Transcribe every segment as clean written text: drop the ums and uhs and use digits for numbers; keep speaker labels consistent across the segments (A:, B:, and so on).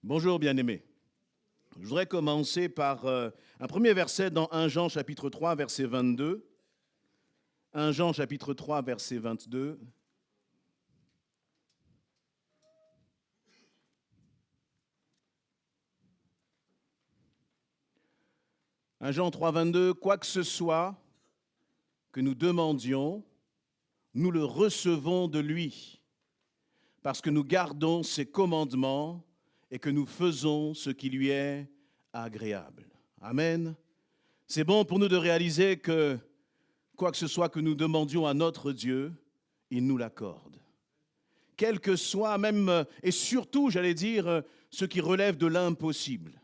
A: Bonjour bien-aimés. Je voudrais commencer par un premier verset dans 1 Jean chapitre 3 verset 22. 1 Jean chapitre 3 verset 22. « 1 Jean 3, 22, quoi que ce soit que nous demandions, nous le recevons de lui, parce que nous gardons ses commandements et que nous faisons ce qui lui est agréable. » Amen. C'est bon pour nous de réaliser que quoi que ce soit que nous demandions à notre Dieu, il nous l'accorde. Quel que soit même, et surtout, j'allais dire, ce qui relève de l'impossible.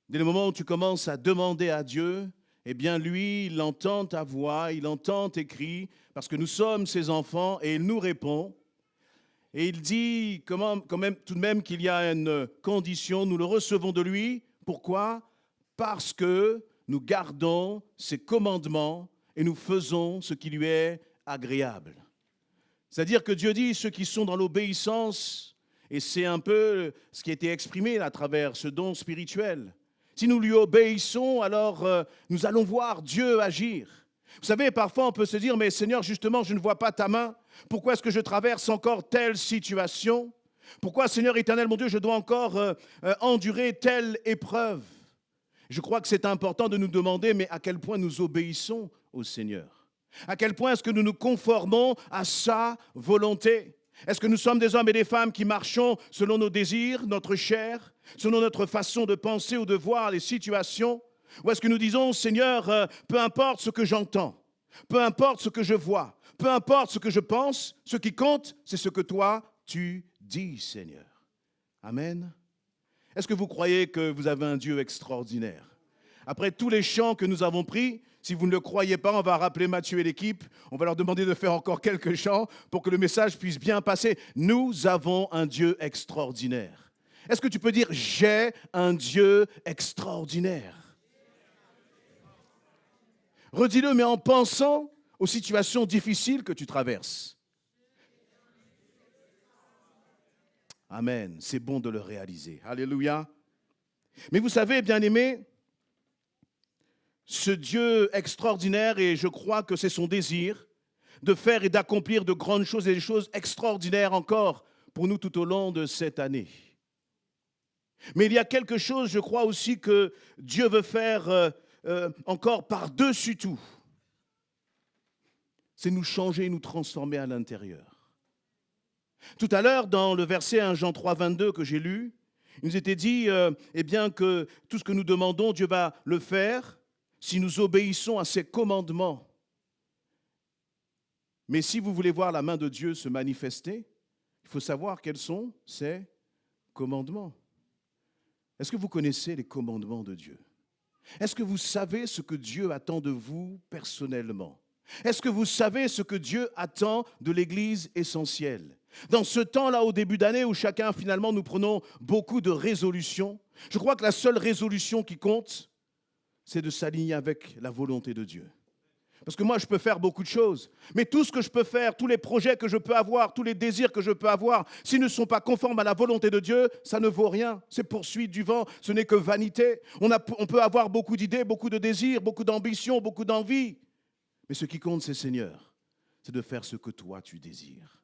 A: Dès le moment où tu commences à demander à Dieu, eh bien lui, il entend ta voix, il entend tes cris, parce que nous sommes ses enfants, et il nous répond. Et il dit tout de même qu'il y a une condition, nous le recevons de lui. Pourquoi ? Parce que nous gardons ses commandements et nous faisons ce qui lui est agréable. C'est-à-dire que Dieu dit, ceux qui sont dans l'obéissance, et c'est un peu ce qui a été exprimé à travers ce don spirituel. Si nous lui obéissons, alors nous allons voir Dieu agir. Vous savez, parfois on peut se dire, mais Seigneur, justement, je ne vois pas ta main. Pourquoi est-ce que je traverse encore telle situation ? Pourquoi, Seigneur éternel, mon Dieu, je dois encore endurer telle épreuve ? Je crois que c'est important de nous demander, mais à quel point nous obéissons au Seigneur ? À quel point est-ce que nous nous conformons à sa volonté ? Est-ce que nous sommes des hommes et des femmes qui marchons selon nos désirs, notre chair, selon notre façon de penser ou de voir les situations ? Ou est-ce que nous disons, Seigneur, peu importe ce que j'entends, peu importe ce que je vois, peu importe ce que je pense, ce qui compte, c'est ce que toi, tu dis, Seigneur. Amen. Est-ce que vous croyez que vous avez un Dieu extraordinaire ? Après tous les chants que nous avons pris, si vous ne le croyez pas, on va rappeler Mathieu et l'équipe. On va leur demander de faire encore quelques chants pour que le message puisse bien passer. Nous avons un Dieu extraordinaire. Est-ce que tu peux dire « J'ai un Dieu extraordinaire » ? Redis-le, mais en pensant aux situations difficiles que tu traverses. Amen. C'est bon de le réaliser. Alléluia. Mais vous savez, bien-aimés, ce Dieu extraordinaire, et je crois que c'est son désir, de faire et d'accomplir de grandes choses et des choses extraordinaires encore pour nous tout au long de cette année. Mais il y a quelque chose, je crois aussi, que Dieu veut faire encore par-dessus tout. C'est nous changer, nous transformer à l'intérieur. Tout à l'heure, dans le verset 1 Jean 3, 22 que j'ai lu, il nous était dit eh bien, que tout ce que nous demandons, Dieu va le faire si nous obéissons à ses commandements. Mais si vous voulez voir la main de Dieu se manifester, il faut savoir quels sont ses commandements. Est-ce que vous connaissez les commandements de Dieu ? Est-ce que vous savez ce que Dieu attend de vous personnellement ? Est-ce que vous savez ce que Dieu attend de l'Église essentielle ? Dans ce temps-là, au début d'année, où chacun, finalement, nous prenons beaucoup de résolutions, je crois que la seule résolution qui compte, c'est de s'aligner avec la volonté de Dieu. Parce que moi, je peux faire beaucoup de choses, mais tout ce que je peux faire, tous les projets que je peux avoir, tous les désirs que je peux avoir, s'ils ne sont pas conformes à la volonté de Dieu, ça ne vaut rien. C'est poursuite du vent, ce n'est que vanité. On peut avoir beaucoup d'idées, beaucoup de désirs, beaucoup d'ambitions, beaucoup d'envies. Mais ce qui compte, c'est Seigneur, c'est de faire ce que toi tu désires.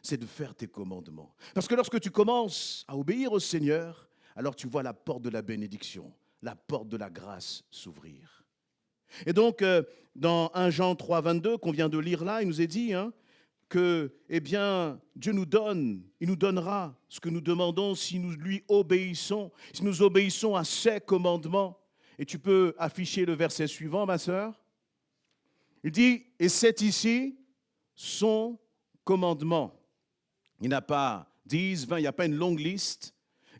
A: C'est de faire tes commandements. Parce que lorsque tu commences à obéir au Seigneur, alors tu vois la porte de la bénédiction, la porte de la grâce s'ouvrir. Et donc, dans 1 Jean 3, 22, qu'on vient de lire là, il nous est dit que, eh bien, Dieu nous donne, il nous donnera ce que nous demandons si nous lui obéissons, si nous obéissons à ses commandements. Et tu peux afficher le verset suivant, ma sœur. Il dit, et c'est ici son commandement. Il n'a pas 10, 20, il n'y a pas une longue liste.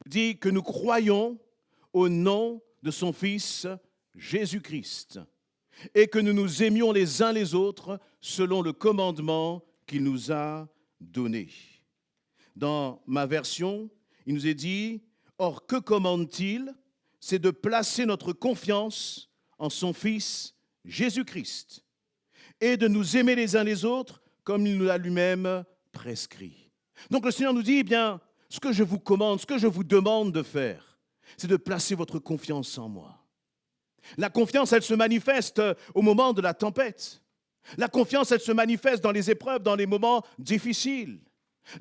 A: Il dit que nous croyons au nom de son Fils Jésus-Christ et que nous nous aimions les uns les autres selon le commandement qu'il nous a donné. Dans ma version, il nous est dit, or que commande-t-il ? C'est de placer notre confiance en son Fils Jésus-Christ et de nous aimer les uns les autres comme il nous l'a lui-même prescrit. Donc le Seigneur nous dit, eh bien, ce que je vous commande, ce que je vous demande de faire, c'est de placer votre confiance en moi. La confiance, elle se manifeste au moment de la tempête. La confiance, elle se manifeste dans les épreuves, dans les moments difficiles.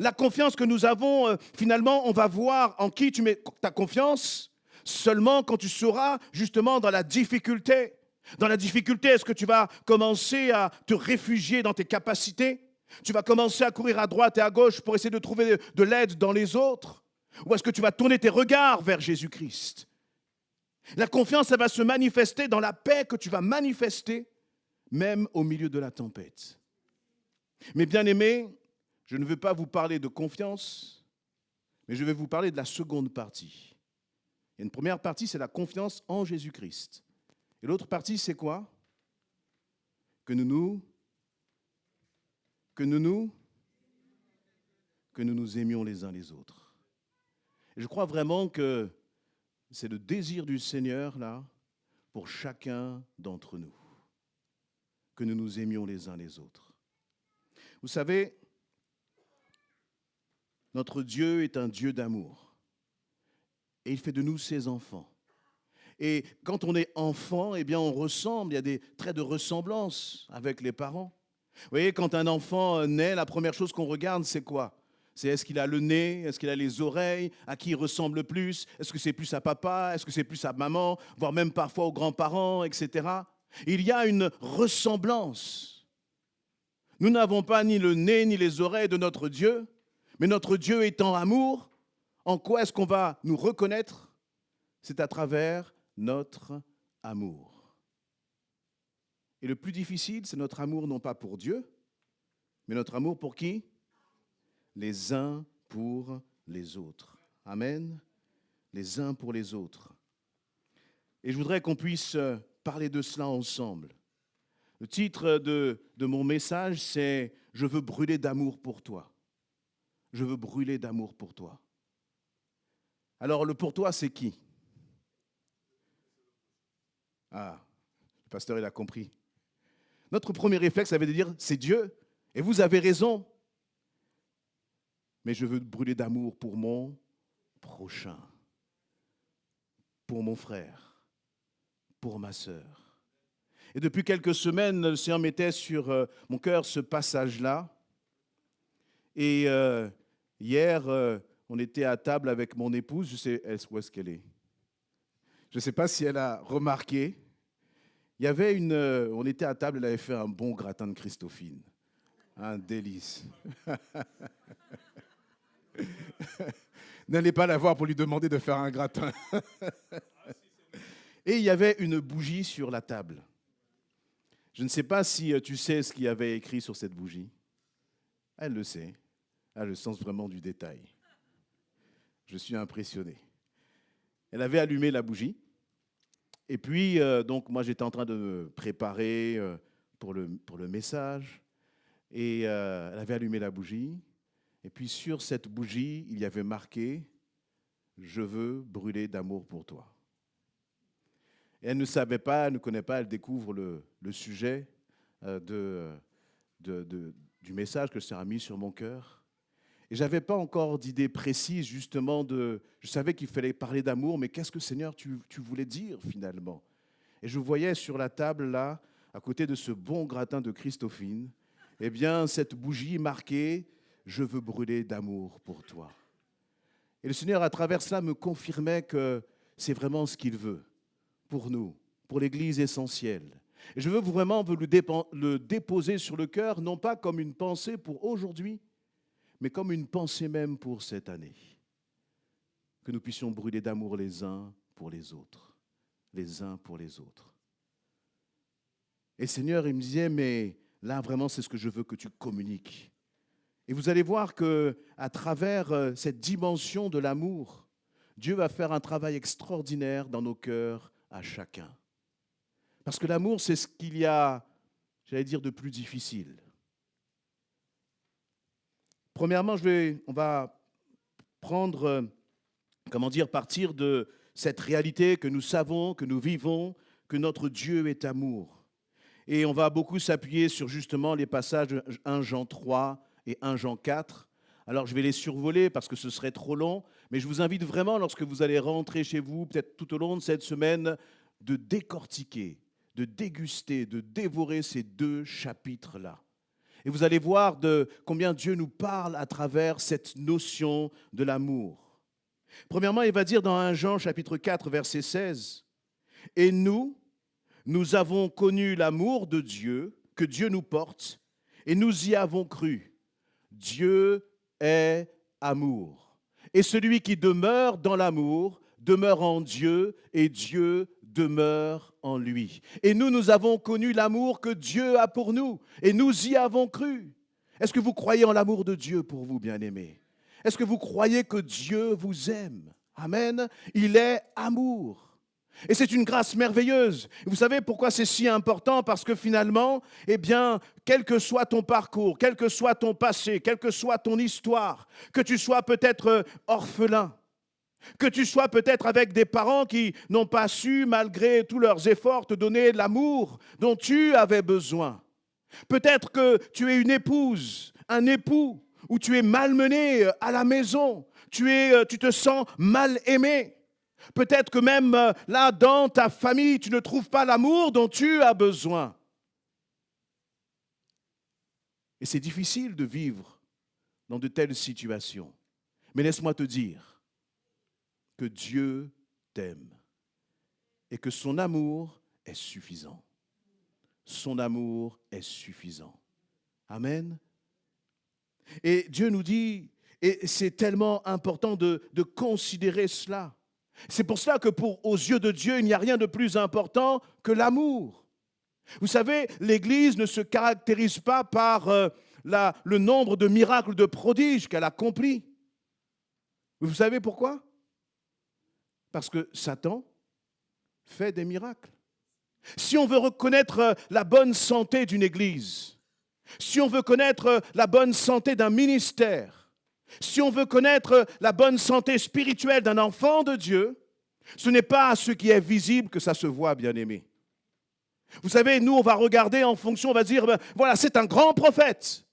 A: La confiance que nous avons, finalement, on va voir en qui tu mets ta confiance seulement quand tu seras justement dans la difficulté. Dans la difficulté, est-ce que tu vas commencer à te réfugier dans tes capacités? Tu vas commencer à courir à droite et à gauche pour essayer de trouver de l'aide dans les autres? Ou est-ce que tu vas tourner tes regards vers Jésus-Christ? La confiance, elle va se manifester dans la paix que tu vas manifester, même au milieu de la tempête. Mes bien-aimés, je ne veux pas vous parler de confiance, mais je vais vous parler de la seconde partie. Il y a une première partie, c'est la confiance en Jésus-Christ. Et l'autre partie, c'est quoi? Que nous nous aimions les uns les autres. Et je crois vraiment que c'est le désir du Seigneur, là, pour chacun d'entre nous. Que nous nous aimions les uns les autres. Vous savez, notre Dieu est un Dieu d'amour. Et il fait de nous ses enfants. Et quand on est enfant, eh bien on ressemble, il y a des traits de ressemblance avec les parents. Vous voyez, quand un enfant naît, la première chose qu'on regarde, c'est quoi? C'est est-ce qu'il a le nez, est-ce qu'il a les oreilles, à qui il ressemble le plus, est-ce que c'est plus à papa, est-ce que c'est plus à maman, voire même parfois aux grands-parents, etc. Il y a une ressemblance. Nous n'avons pas ni le nez ni les oreilles de notre Dieu, mais notre Dieu étant amour, en quoi est-ce qu'on va nous reconnaître? C'est à travers notre amour. Et le plus difficile, c'est notre amour non pas pour Dieu, mais notre amour pour qui? Les uns pour les autres. Amen. Les uns pour les autres. Et je voudrais qu'on puisse parler de cela ensemble. Le titre de mon message, c'est « Je veux brûler d'amour pour toi ». Je veux brûler d'amour pour toi. Alors, le pour toi, c'est qui? Ah, le pasteur, il a compris. Notre premier réflexe, ça veut dire, c'est Dieu. Et vous avez raison. Mais je veux brûler d'amour pour mon prochain, pour mon frère, pour ma sœur. Et depuis quelques semaines, le Seigneur mettait sur mon cœur ce passage-là. Et hier, on était à table avec mon épouse. Je sais où est-ce qu'elle est. Je ne sais pas si elle a remarqué. Il y avait on était à table, elle avait fait un bon gratin de Christophine. Un délice. N'allez pas la voir pour lui demander de faire un gratin. Et il y avait une bougie sur la table. Je ne sais pas si tu sais ce qu'il y avait écrit sur cette bougie. Elle le sait. Elle a le sens vraiment du détail. Je suis impressionné. Elle avait allumé la bougie. Et puis, donc, moi, j'étais en train de me préparer pour le message. Et elle avait allumé la bougie. Et puis, sur cette bougie, il y avait marqué « Je veux brûler d'amour pour toi ». Et elle ne savait pas, elle ne connaît pas, elle découvre le sujet du message que le Seigneur a mis sur mon cœur. Et je n'avais pas encore d'idée précise, justement, je savais qu'il fallait parler d'amour, mais qu'est-ce que, Seigneur, tu voulais dire, finalement? Et je voyais sur la table, là, à côté de ce bon gratin de Christophine, eh bien, cette bougie marquée « Je veux brûler d'amour pour toi ». Et le Seigneur, à travers cela, me confirmait que c'est vraiment ce qu'il veut pour nous, pour l'Église essentielle. Et je veux vraiment le déposer sur le cœur, non pas comme une pensée pour aujourd'hui, mais comme une pensée même pour cette année. Que nous puissions brûler d'amour les uns pour les autres. Les uns pour les autres. Et le Seigneur, il me disait, mais là, vraiment, c'est ce que je veux que tu communiques. Et vous allez voir qu'à travers cette dimension de l'amour, Dieu va faire un travail extraordinaire dans nos cœurs à chacun. Parce que l'amour, c'est ce qu'il y a, j'allais dire, de plus difficile. Premièrement, on va prendre, partir de cette réalité que nous savons, que nous vivons, que notre Dieu est amour. Et on va beaucoup s'appuyer sur justement les passages de 1 Jean 3 et 1 Jean 4, Alors je vais les survoler parce que ce serait trop long, mais je vous invite vraiment, lorsque vous allez rentrer chez vous, peut-être tout au long de cette semaine, de décortiquer, de déguster, de dévorer ces 2 chapitres-là. Et vous allez voir de combien Dieu nous parle à travers cette notion de l'amour. Premièrement, il va dire dans 1 Jean chapitre 4, verset 16, « Et nous avons connu l'amour de Dieu, que Dieu nous porte, et nous y avons cru. Dieu est amour. Et celui qui demeure dans l'amour demeure en Dieu, et Dieu demeure en lui. Et nous avons connu l'amour que Dieu a pour nous, et nous y avons cru. » Est-ce que vous croyez en l'amour de Dieu pour vous, bien-aimés? Est-ce que vous croyez que Dieu vous aime? Amen. Il est amour. Et c'est une grâce merveilleuse. Vous savez pourquoi c'est si important? Parce que finalement, eh bien, quel que soit ton parcours, quel que soit ton passé, quelle que soit ton histoire, que tu sois peut-être orphelin, que tu sois peut-être avec des parents qui n'ont pas su, malgré tous leurs efforts, te donner l'amour dont tu avais besoin. Peut-être que tu es une épouse, un époux, où tu es malmené à la maison, tu te sens mal aimé. Peut-être que même là, dans ta famille, tu ne trouves pas l'amour dont tu as besoin. Et c'est difficile de vivre dans de telles situations. Mais laisse-moi te dire que Dieu t'aime et que son amour est suffisant. Son amour est suffisant. Amen. Et Dieu nous dit, et c'est tellement important de considérer cela. C'est pour cela que aux yeux de Dieu, il n'y a rien de plus important que l'amour. Vous savez, l'Église ne se caractérise pas par le nombre de miracles, de prodiges qu'elle accomplit. Vous savez pourquoi? Parce que Satan fait des miracles. Si on veut reconnaître la bonne santé d'une Église, si on veut connaître la bonne santé d'un ministère, si on veut connaître la bonne santé spirituelle d'un enfant de Dieu, ce n'est pas à ce qui est visible que ça se voit, bien-aimé. Vous savez, nous, on va regarder en fonction, on va dire, voilà, c'est un grand prophète.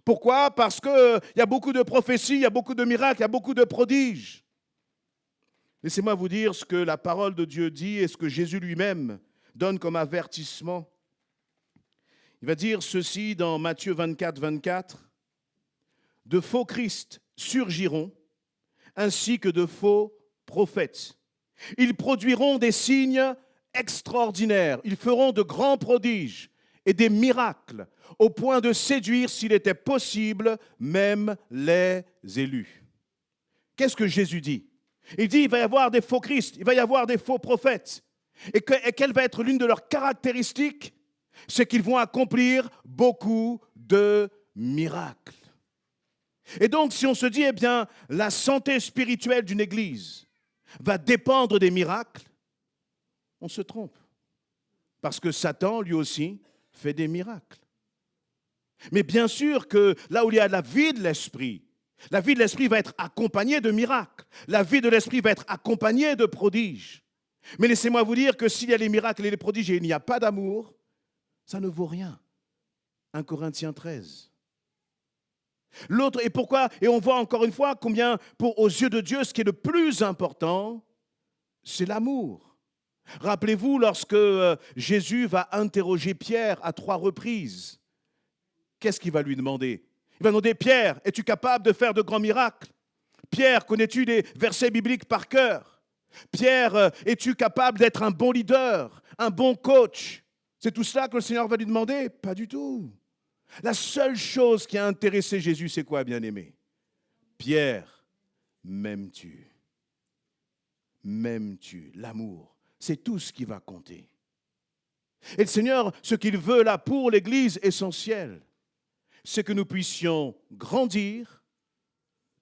A: Pourquoi? Parce qu'il y a beaucoup de prophéties, il y a beaucoup de miracles, il y a beaucoup de prodiges. Laissez-moi vous dire ce que la parole de Dieu dit et ce que Jésus lui-même donne comme avertissement. Il va dire ceci dans Matthieu 24, 24. « De faux Christ surgiront, ainsi que de faux prophètes. Ils produiront des signes extraordinaires, ils feront de grands prodiges et des miracles, au point de séduire, s'il était possible, même les élus. » Qu'est-ce que Jésus dit? Il dit qu'il va y avoir des faux Christ, il va y avoir des faux prophètes. Et quelle va être l'une de leurs caractéristiques? C'est qu'ils vont accomplir beaucoup de miracles. Et donc, si on se dit, eh bien, la santé spirituelle d'une Église va dépendre des miracles, on se trompe. Parce que Satan, lui aussi, fait des miracles. Mais bien sûr que là où il y a la vie de l'esprit va être accompagnée de miracles. La vie de l'esprit va être accompagnée de prodiges. Mais laissez-moi vous dire que s'il y a les miracles et les prodiges et il n'y a pas d'amour, ça ne vaut rien. 1 Corinthiens 13. L'autre, et pourquoi? Et on voit encore une fois combien, aux yeux de Dieu, ce qui est le plus important, c'est l'amour. Rappelez-vous, lorsque Jésus va interroger Pierre à 3 reprises, qu'est-ce qu'il va lui demander? Il va demander, Pierre, es-tu capable de faire de grands miracles? Pierre, connais-tu des versets bibliques par cœur? Pierre, es-tu capable d'être un bon leader, un bon coach? C'est tout cela que le Seigneur va lui demander? Pas du tout. La seule chose qui a intéressé Jésus, c'est quoi, bien-aimé? Pierre, m'aimes-tu? M'aimes-tu? L'amour, c'est tout ce qui va compter. Et le Seigneur, ce qu'il veut là pour l'Église essentielle, c'est que nous puissions grandir,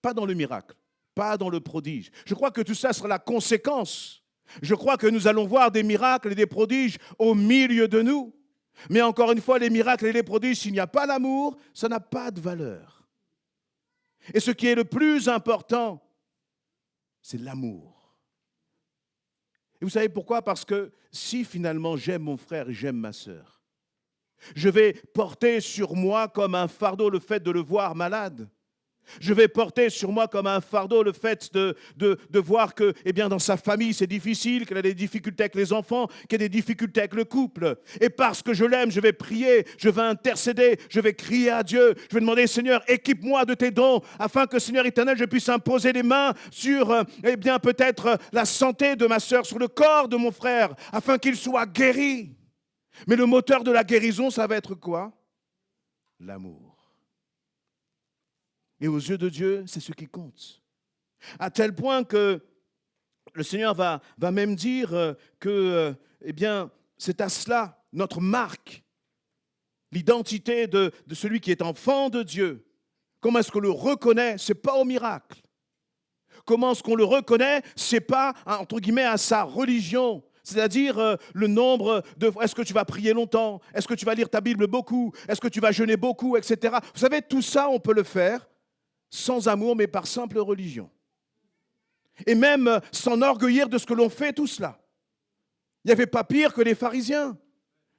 A: pas dans le miracle, pas dans le prodige. Je crois que tout ça sera la conséquence. Je crois que nous allons voir des miracles et des prodiges au milieu de nous. Mais encore une fois, les miracles et les prodiges, s'il n'y a pas l'amour, ça n'a pas de valeur. Et ce qui est le plus important, c'est l'amour. Et vous savez pourquoi? Parce que si finalement j'aime mon frère et j'aime ma sœur, je vais porter sur moi comme un fardeau le fait de le voir malade. Je vais porter sur moi comme un fardeau le fait de voir que, eh bien, dans sa famille, c'est difficile, qu'elle a des difficultés avec les enfants, qu'elle a des difficultés avec le couple. Et parce que je l'aime, je vais prier, je vais intercéder, je vais crier à Dieu. Je vais demander, Seigneur, équipe-moi de tes dons, afin que, Seigneur éternel, je puisse imposer les mains sur, eh bien, peut-être la santé de ma sœur, sur le corps de mon frère, afin qu'il soit guéri. Mais le moteur de la guérison, ça va être quoi? L'amour. Et aux yeux de Dieu, c'est ce qui compte. À tel point que le Seigneur va même dire que, eh bien, c'est à cela notre marque, l'identité de celui qui est enfant de Dieu. Comment est-ce qu'on le reconnaît? Ce n'est pas au miracle. Comment est-ce qu'on le reconnaît? Ce n'est pas, entre guillemets, à sa religion. C'est-à-dire le nombre de... Est-ce que tu vas prier longtemps? Est-ce que tu vas lire ta Bible beaucoup? Est-ce que tu vas jeûner beaucoup, etc. Vous savez, tout ça, on peut le faire sans amour, mais par simple religion. Et même s'enorgueillir de ce que l'on fait, tout cela. Il n'y avait pas pire que les pharisiens.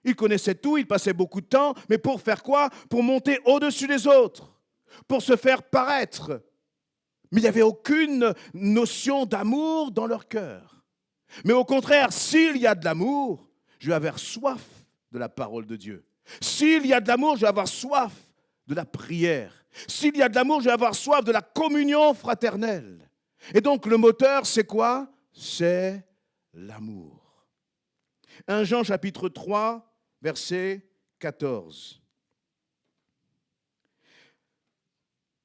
A: Ils connaissaient tout, ils passaient beaucoup de temps, mais pour faire quoi? Pour monter au-dessus des autres, pour se faire paraître. Mais il n'y avait aucune notion d'amour dans leur cœur. Mais au contraire, s'il y a de l'amour, je vais avoir soif de la parole de Dieu. S'il y a de l'amour, je vais avoir soif de la prière. S'il y a de l'amour, je vais avoir soif de la communion fraternelle. Et donc le moteur, c'est quoi? C'est l'amour. 1 Jean chapitre 3, verset 14.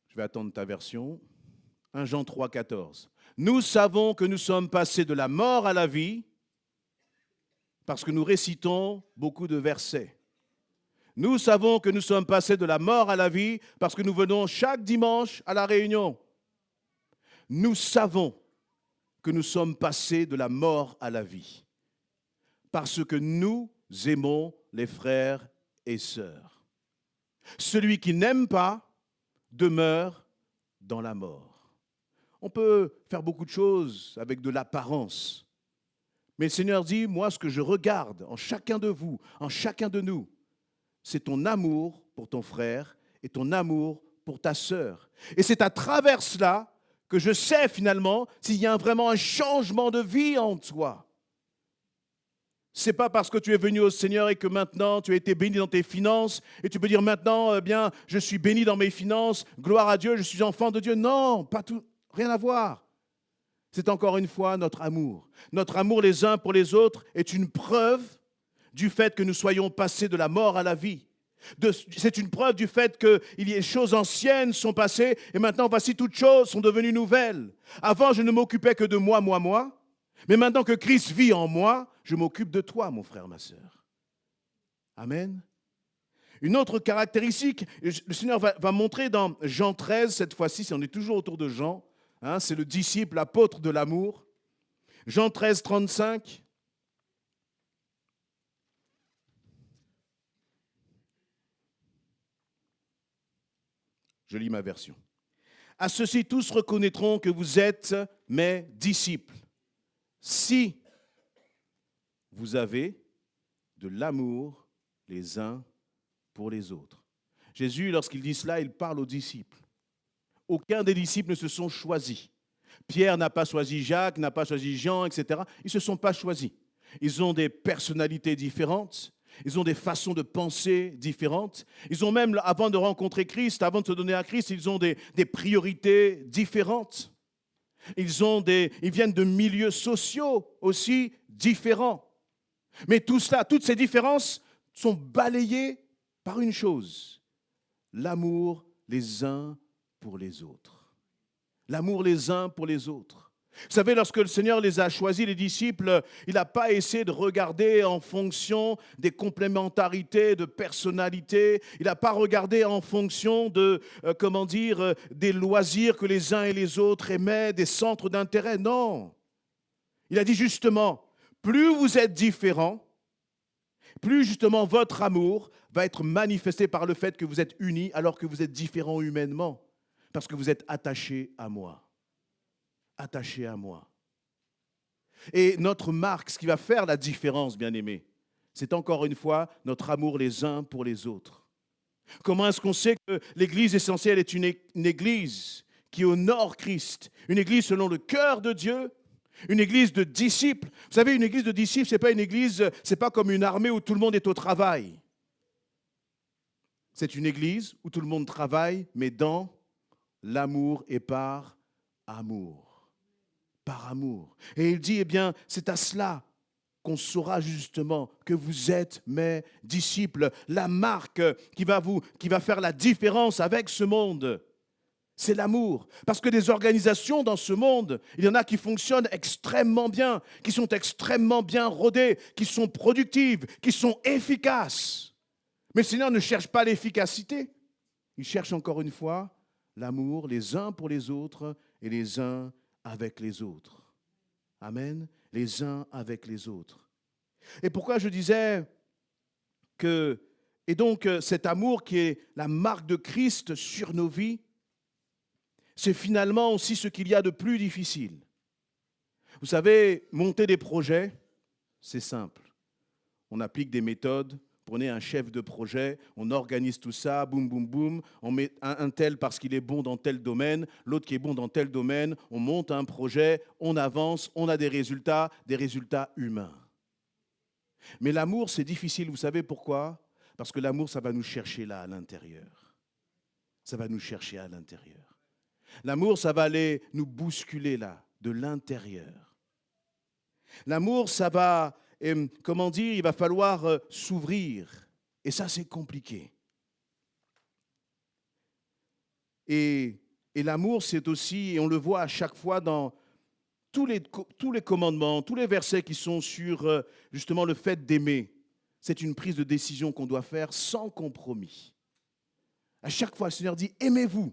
A: Je vais attendre ta version. 1 Jean 3, 14. Nous savons que nous sommes passés de la mort à la vie parce que nous récitons beaucoup de versets. Nous savons que nous sommes passés de la mort à la vie parce que nous venons chaque dimanche à la réunion. Nous savons que nous sommes passés de la mort à la vie parce que nous aimons les frères et sœurs. Celui qui n'aime pas demeure dans la mort. On peut faire beaucoup de choses avec de l'apparence. Mais le Seigneur dit, moi, ce que je regarde en chacun de vous, en chacun de nous, c'est ton amour pour ton frère et ton amour pour ta sœur. Et c'est à travers cela que je sais finalement s'il y a vraiment un changement de vie en toi. Ce n'est pas parce que tu es venu au Seigneur et que maintenant tu as été béni dans tes finances et tu peux dire maintenant, eh bien, je suis béni dans mes finances, gloire à Dieu, je suis enfant de Dieu. Non, pas tout, rien à voir. C'est encore une fois notre amour. Notre amour les uns pour les autres est une preuve du fait que nous soyons passés de la mort à la vie. C'est une preuve du fait que les choses anciennes sont passées et maintenant, voici, toutes choses sont devenues nouvelles. Avant, je ne m'occupais que de moi, mais maintenant que Christ vit en moi, je m'occupe de toi, mon frère, ma sœur. Amen. Une autre caractéristique, le Seigneur va montrer dans Jean 13, cette fois-ci, si on est toujours autour de Jean, c'est le disciple, l'apôtre de l'amour. Jean 13, 35. Je lis ma version. À ceci, tous reconnaîtront que vous êtes mes disciples, si vous avez de l'amour les uns pour les autres. Jésus, lorsqu'il dit cela, il parle aux disciples. Aucun des disciples ne se sont choisis. Pierre n'a pas choisi Jacques, n'a pas choisi Jean, etc. Ils ne se sont pas choisis. Ils ont des personnalités différentes. Ils ont des façons de penser différentes. Ils ont même, avant de rencontrer Christ, avant de se donner à Christ, ils ont des priorités différentes. Ils viennent de milieux sociaux aussi différents. Mais tout cela, toutes ces différences sont balayées par une chose, l'amour les uns pour les autres. L'amour les uns pour les autres. Vous savez, lorsque le Seigneur les a choisis, les disciples, il n'a pas essayé de regarder en fonction des complémentarités de personnalité. Il n'a pas regardé en fonction de, des loisirs que les uns et les autres aimaient, des centres d'intérêt. Non. Il a dit justement, plus vous êtes différents, plus justement votre amour va être manifesté par le fait que vous êtes unis alors que vous êtes différents humainement, parce que vous êtes attachés à moi. Attachés à moi. Et notre marque, ce qui va faire la différence, bien-aimés, c'est encore une fois notre amour les uns pour les autres. Comment est-ce qu'on sait que l'Église essentielle est une Église qui honore Christ, une Église selon le cœur de Dieu, une Église de disciples? Vous savez, une Église de disciples, ce n'est pas une Église, c'est pas comme une armée où tout le monde est au travail. C'est une Église où tout le monde travaille, mais dans l'amour et par amour. Par amour. Et il dit, eh bien, c'est à cela qu'on saura justement que vous êtes mes disciples. La marque qui va faire la différence avec ce monde, c'est l'amour. Parce que des organisations dans ce monde, il y en a qui fonctionnent extrêmement bien, qui sont extrêmement bien rodées, qui sont productives, qui sont efficaces. Mais le Seigneur ne cherche pas l'efficacité. Il cherche encore une fois l'amour, les uns pour les autres et les uns avec les autres. Amen. Les uns avec les autres. Et pourquoi je disais que, et donc cet amour qui est la marque de Christ sur nos vies, c'est finalement aussi ce qu'il y a de plus difficile. Vous savez, monter des projets, c'est simple. On applique des méthodes. Prenez un chef de projet, on organise tout ça, boum, boum, boum, on met un tel parce qu'il est bon dans tel domaine, l'autre qui est bon dans tel domaine, on monte un projet, on avance, on a des résultats humains. Mais l'amour, c'est difficile, vous savez pourquoi? Parce que l'amour, ça va nous chercher là, à l'intérieur. Ça va nous chercher à l'intérieur. L'amour, ça va aller nous bousculer là, de l'intérieur. L'amour, ça va... Et, comment dire, il va falloir s'ouvrir. Et ça, c'est compliqué. Et l'amour, c'est aussi, et on le voit à chaque fois dans tous les commandements, tous les versets qui sont sur justement le fait d'aimer. C'est une prise de décision qu'on doit faire sans compromis. À chaque fois, le Seigneur dit, aimez-vous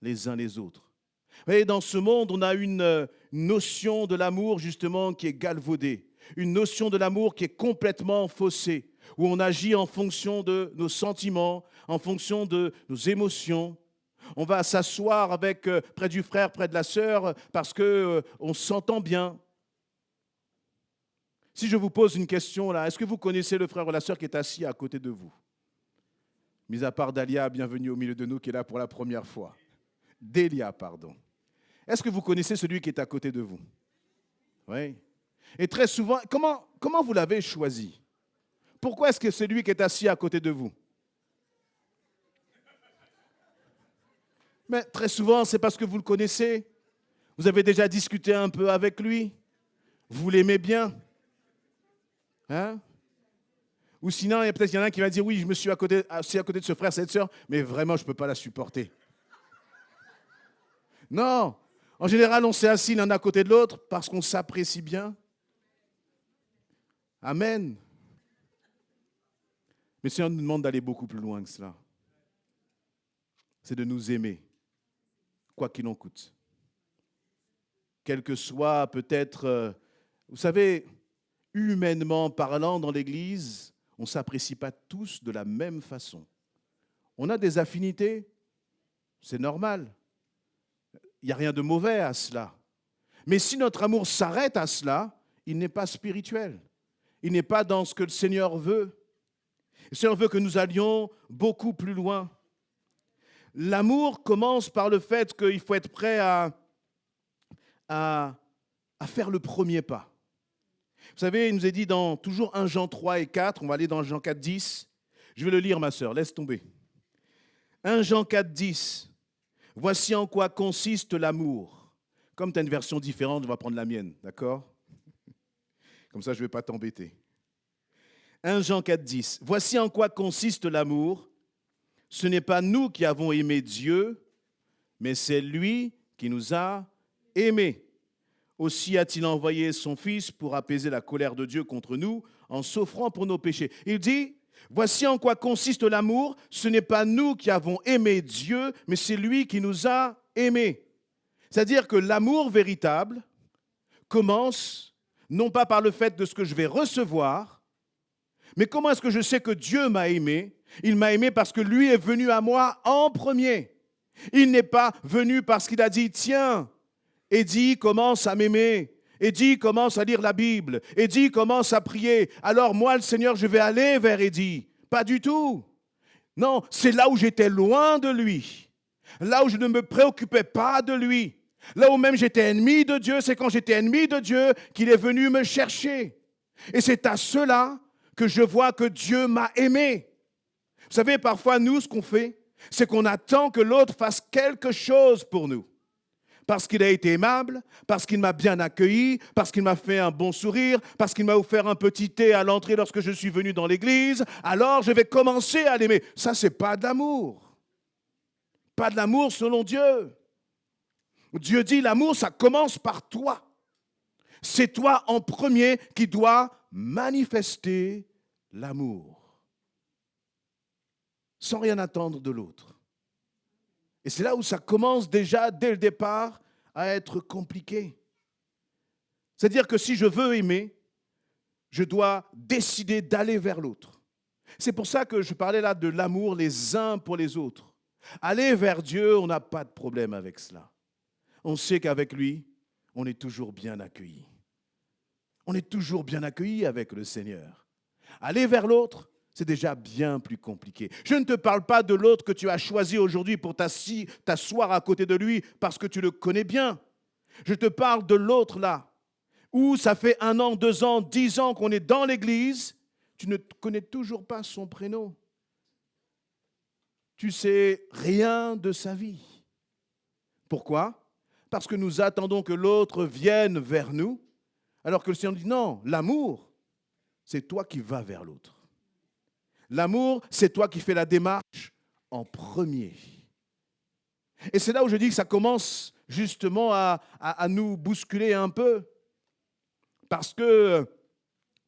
A: les uns les autres. Vous voyez, dans ce monde, on a une notion de l'amour justement qui est galvaudée. Une notion de l'amour qui est complètement faussée, où on agit en fonction de nos sentiments, en fonction de nos émotions. On va s'asseoir avec près du frère, près de la sœur, parce qu'on s'entend bien. Si je vous pose une question là, est-ce que vous connaissez le frère ou la sœur qui est assis à côté de vous? Mis à part Dalia, bienvenue au milieu de nous, qui est là pour la première fois. Delia, pardon. Est-ce que vous connaissez celui qui est à côté de vous? Oui. Et très souvent, comment vous l'avez choisi? Pourquoi est-ce que c'est lui qui est assis à côté de vous? Mais très souvent, c'est parce que vous le connaissez. Vous avez déjà discuté un peu avec lui. Vous l'aimez bien. Hein? Ou sinon, peut-être il y en a un qui va dire, oui, je me suis assis à côté de ce frère, cette sœur, mais vraiment, je ne peux pas la supporter. Non. En général, on s'est assis l'un à côté de l'autre parce qu'on s'apprécie bien. Amen. Mais le Seigneur nous demande d'aller beaucoup plus loin que cela. C'est de nous aimer, quoi qu'il en coûte. Quel que soit peut-être, vous savez, humainement parlant dans l'Église, on ne s'apprécie pas tous de la même façon. On a des affinités, c'est normal. Il n'y a rien de mauvais à cela. Mais si notre amour s'arrête à cela, il n'est pas spirituel. Il n'est pas dans ce que le Seigneur veut. Le Seigneur veut que nous allions beaucoup plus loin. L'amour commence par le fait qu'il faut être prêt à faire le premier pas. Vous savez, il nous est dit dans toujours 1 Jean 3 et 4, on va aller dans Jean 4, 10. Je vais le lire, ma sœur, laisse tomber. 1 Jean 4, 10. Voici en quoi consiste l'amour. Comme tu as une version différente, je vais prendre la mienne, d'accord? Comme ça, je ne vais pas t'embêter. 1 Jean 4, 10. Voici en quoi consiste l'amour. Ce n'est pas nous qui avons aimé Dieu, mais c'est lui qui nous a aimés. Aussi a-t-il envoyé son Fils pour apaiser la colère de Dieu contre nous en s'offrant pour nos péchés. Il dit, voici en quoi consiste l'amour. Ce n'est pas nous qui avons aimé Dieu, mais c'est lui qui nous a aimés. C'est-à-dire que l'amour véritable commence non pas par le fait de ce que je vais recevoir, mais comment est-ce que je sais que Dieu m'a aimé? Il m'a aimé parce que lui est venu à moi en premier. Il n'est pas venu parce qu'il a dit, tiens, Eddie commence à m'aimer. Eddie commence à lire la Bible. Eddie commence à prier. Alors moi, le Seigneur, je vais aller vers Eddie. Pas du tout. Non, c'est là où j'étais loin de lui. Là où je ne me préoccupais pas de lui. Là où même j'étais ennemi de Dieu, c'est quand j'étais ennemi de Dieu qu'il est venu me chercher. Et c'est à cela que je vois que Dieu m'a aimé. Vous savez, parfois, nous, ce qu'on fait, c'est qu'on attend que l'autre fasse quelque chose pour nous. Parce qu'il a été aimable, parce qu'il m'a bien accueilli, parce qu'il m'a fait un bon sourire, parce qu'il m'a offert un petit thé à l'entrée lorsque je suis venu dans l'église, alors je vais commencer à l'aimer. Ça, c'est pas de l'amour. Pas de l'amour selon Dieu. Dieu dit, l'amour, ça commence par toi. C'est toi en premier qui dois manifester l'amour. Sans rien attendre de l'autre. Et c'est là où ça commence déjà, dès le départ, à être compliqué. C'est-à-dire que si je veux aimer, je dois décider d'aller vers l'autre. C'est pour ça que je parlais là de l'amour les uns pour les autres. Aller vers Dieu, on n'a pas de problème avec cela. On sait qu'avec lui, on est toujours bien accueilli. On est toujours bien accueilli avec le Seigneur. Aller vers l'autre, c'est déjà bien plus compliqué. Je ne te parle pas de l'autre que tu as choisi aujourd'hui pour t'asseoir à côté de lui parce que tu le connais bien. Je te parle de l'autre là, où ça fait 1 an, 2 ans, 10 ans qu'on est dans l'église, tu ne connais toujours pas son prénom. Tu ne sais rien de sa vie. Pourquoi? Parce que nous attendons que l'autre vienne vers nous, alors que le Seigneur dit non, l'amour, c'est toi qui vas vers l'autre. L'amour, c'est toi qui fais la démarche en premier. Et c'est là où je dis que ça commence justement à nous bousculer un peu. Parce que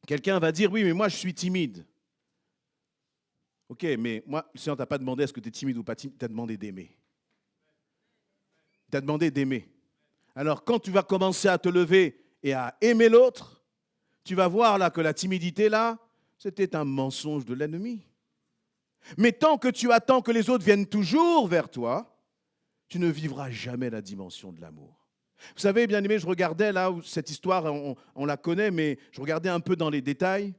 A: quelqu'un va dire, oui, mais moi je suis timide. Ok, mais moi, le Seigneur ne t'a pas demandé est-ce que tu es timide ou pas timide, il t'a demandé d'aimer. Il t'a demandé d'aimer. Alors quand tu vas commencer à te lever et à aimer l'autre, tu vas voir là que la timidité là, c'était un mensonge de l'ennemi. Mais tant que tu attends que les autres viennent toujours vers toi, tu ne vivras jamais la dimension de l'amour. Vous savez, bien aimé, je regardais là, cette histoire, on la connaît, mais je regardais un peu dans les détails,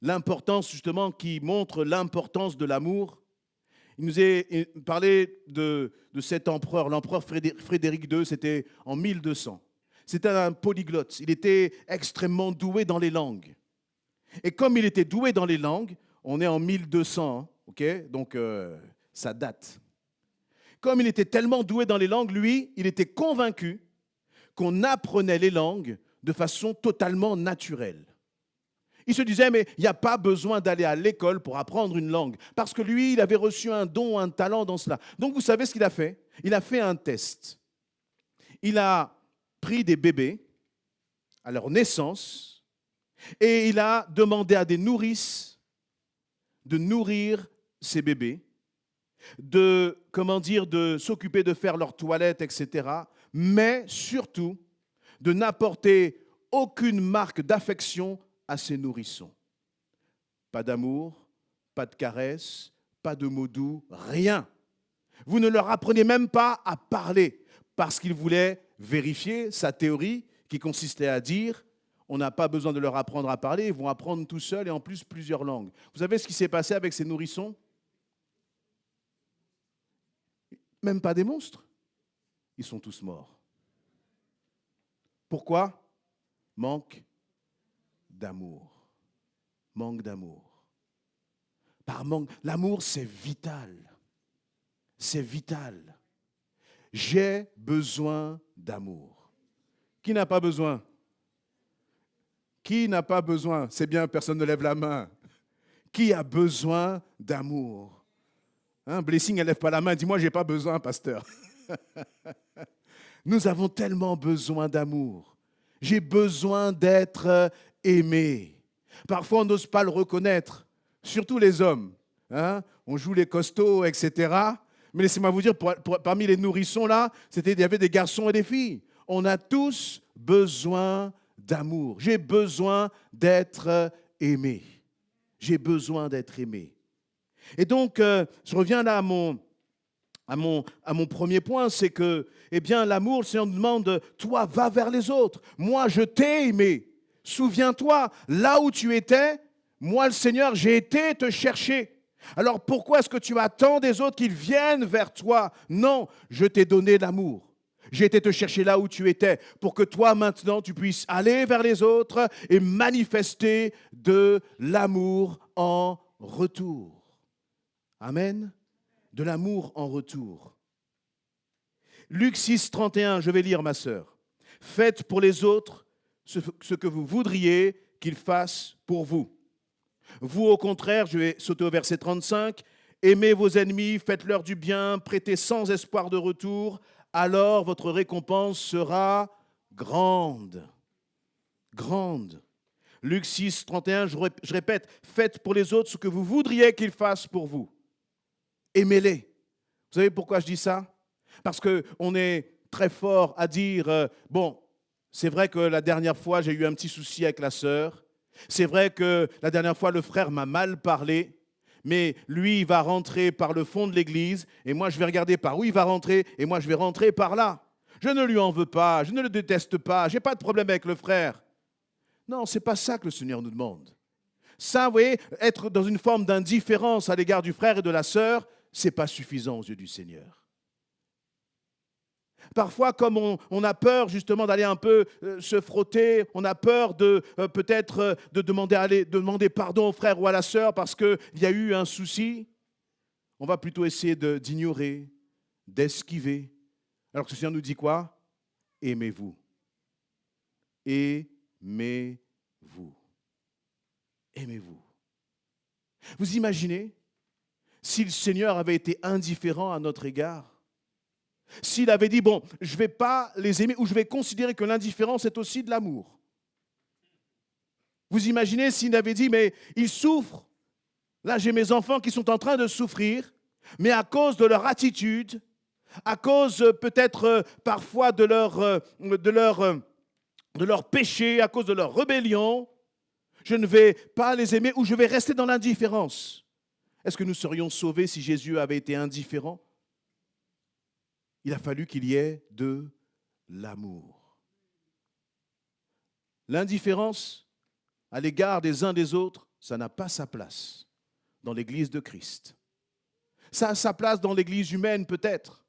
A: l'importance justement qui montre l'importance de l'amour. Il nous est parlé de cet empereur, l'empereur Frédéric II, c'était en 1200. C'était un polyglotte, il était extrêmement doué dans les langues. Et comme il était doué dans les langues, on est en 1200, hein, ok, donc ça date. Comme il était tellement doué dans les langues, lui, il était convaincu qu'on apprenait les langues de façon totalement naturelle. Il se disait, mais il n'y a pas besoin d'aller à l'école pour apprendre une langue, parce que lui, il avait reçu un don, un talent dans cela. Donc vous savez ce qu'il a fait? Il a fait un test. Il a pris des bébés à leur naissance et il a demandé à des nourrices de nourrir ces bébés, de s'occuper de faire leur toilette, etc., mais surtout de n'apporter aucune marque d'affection à ces nourrissons. Pas d'amour, pas de caresses, pas de mots doux, rien. Vous ne leur apprenez même pas à parler parce qu'ils voulaient vérifier sa théorie qui consistait à dire on n'a pas besoin de leur apprendre à parler, ils vont apprendre tout seuls et en plus plusieurs langues. Vous savez ce qui s'est passé avec ces nourrissons? Même pas des monstres. Ils sont tous morts. Pourquoi? Manque d'amour. Manque d'amour. Par manque, l'amour, c'est vital. C'est vital. J'ai besoin d'amour. Qui n'a pas besoin? Qui n'a pas besoin? C'est bien, personne ne lève la main. Qui a besoin d'amour? Blessing, elle ne lève pas la main. Dis-moi, je n'ai pas besoin, pasteur. Nous avons tellement besoin d'amour. J'ai besoin d'être aimé. Parfois, on n'ose pas le reconnaître, surtout les hommes. On joue les costauds, etc. Mais laissez-moi vous dire, parmi les nourrissons, là, il y avait des garçons et des filles. On a tous besoin d'amour. J'ai besoin d'être aimé. J'ai besoin d'être aimé. Et donc, je reviens là à mon premier point, c'est que, eh bien, l'amour, le Seigneur nous demande, toi, va vers les autres. Moi, je t'ai aimé. Souviens-toi, là où tu étais, moi, le Seigneur, j'ai été te chercher. Alors pourquoi est-ce que tu attends des autres qu'ils viennent vers toi? Non, je t'ai donné l'amour. J'ai été te chercher là où tu étais pour que toi maintenant tu puisses aller vers les autres et manifester de l'amour en retour. Amen. De l'amour en retour. Luc 6, 31, je vais lire ma sœur. Faites pour les autres ce que vous voudriez qu'ils fassent pour vous. Vous, au contraire, je vais sauter au verset 35, aimez vos ennemis, faites-leur du bien, prêtez sans espoir de retour, alors votre récompense sera grande. Grande. Luc 6, 31, je répète, faites pour les autres ce que vous voudriez qu'ils fassent pour vous. Aimez-les. Vous savez pourquoi je dis ça? Parce qu'on est très fort à dire, bon, c'est vrai que la dernière fois, j'ai eu un petit souci avec la sœur. C'est vrai que la dernière fois, le frère m'a mal parlé. Mais lui, il va rentrer par le fond de l'église. Et moi, je vais regarder par où il va rentrer. Et moi, je vais rentrer par là. Je ne lui en veux pas. Je ne le déteste pas. Je n'ai pas de problème avec le frère. Non, ce n'est pas ça que le Seigneur nous demande. Ça, vous voyez, être dans une forme d'indifférence à l'égard du frère et de la sœur, ce n'est pas suffisant aux yeux du Seigneur. Parfois, comme on a peur justement d'aller un peu se frotter, on a peur de peut-être de demander pardon au frère ou à la sœur parce qu'il y a eu un souci, on va plutôt essayer d'ignorer, d'esquiver. Alors que le Seigneur nous dit quoi? Aimez-vous. Aimez-vous. Aimez-vous. Vous imaginez si le Seigneur avait été indifférent à notre égard? S'il avait dit, bon, je ne vais pas les aimer, ou je vais considérer que l'indifférence est aussi de l'amour. Vous imaginez s'il avait dit, mais ils souffrent. Là, j'ai mes enfants qui sont en train de souffrir, mais à cause de leur attitude, à cause peut-être parfois de leur péché, à cause de leur rébellion, je ne vais pas les aimer ou je vais rester dans l'indifférence. Est-ce que nous serions sauvés si Jésus avait été indifférent? Il a fallu qu'il y ait de l'amour. L'indifférence à l'égard des uns des autres, ça n'a pas sa place dans l'Église de Christ. Ça a sa place dans l'Église humaine peut-être,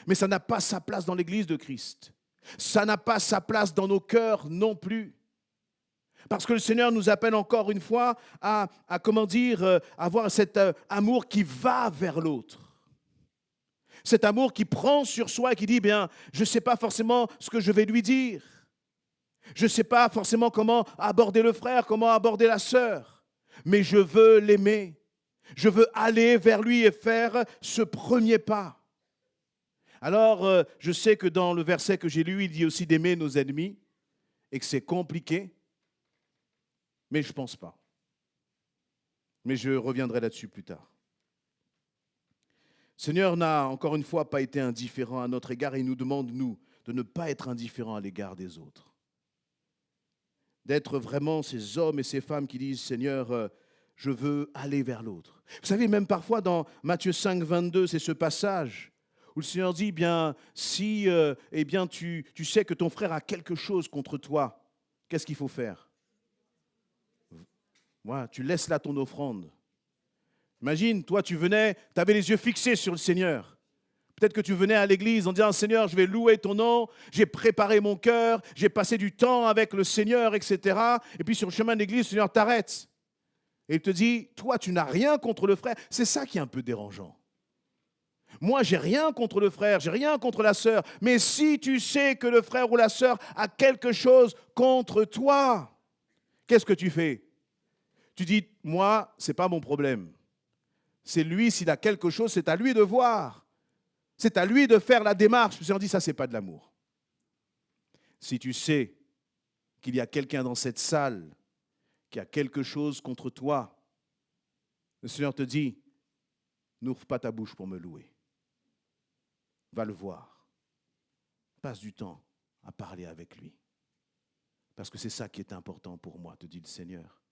A: mais ça n'a pas sa place dans l'Église de Christ. Ça n'a pas sa place dans nos cœurs non plus. Parce que le Seigneur nous appelle encore une fois à avoir cet amour qui va vers l'autre. Cet amour qui prend sur soi et qui dit, bien, je ne sais pas forcément ce que je vais lui dire. Je ne sais pas forcément comment aborder le frère, comment aborder la sœur. Mais je veux l'aimer. Je veux aller vers lui et faire ce premier pas. Alors, je sais que dans le verset que j'ai lu, il dit aussi d'aimer nos ennemis et que c'est compliqué. Mais je ne pense pas. Mais je reviendrai là-dessus plus tard. Le Seigneur n'a encore une fois pas été indifférent à notre égard et il nous demande, nous, de ne pas être indifférents à l'égard des autres. D'être vraiment ces hommes et ces femmes qui disent, Seigneur, je veux aller vers l'autre. Vous savez, même parfois dans Matthieu 5, 22, c'est ce passage où le Seigneur dit, bien, si tu sais que ton frère a quelque chose contre toi, qu'est-ce qu'il faut faire? Voilà, tu laisses là ton offrande. Imagine, toi, tu venais, tu avais les yeux fixés sur le Seigneur. Peut-être que tu venais à l'église en disant, Seigneur, je vais louer ton nom, j'ai préparé mon cœur, j'ai passé du temps avec le Seigneur, etc. Et puis sur le chemin de l'église, le Seigneur t'arrête. Et il te dit, toi, tu n'as rien contre le frère. C'est ça qui est un peu dérangeant. Moi, j'ai rien contre le frère, j'ai rien contre la sœur. Mais si tu sais que le frère ou la sœur a quelque chose contre toi, qu'est-ce que tu fais? Tu dis, moi, ce n'est pas mon problème. C'est lui, s'il a quelque chose, c'est à lui de voir. C'est à lui de faire la démarche. Je leur dis, ça, ce n'est pas de l'amour. Si tu sais qu'il y a quelqu'un dans cette salle qui a quelque chose contre toi, le Seigneur te dit, n'ouvre pas ta bouche pour me louer. Va le voir. Passe du temps à parler avec lui. Parce que c'est ça qui est important pour moi, te dit le Seigneur.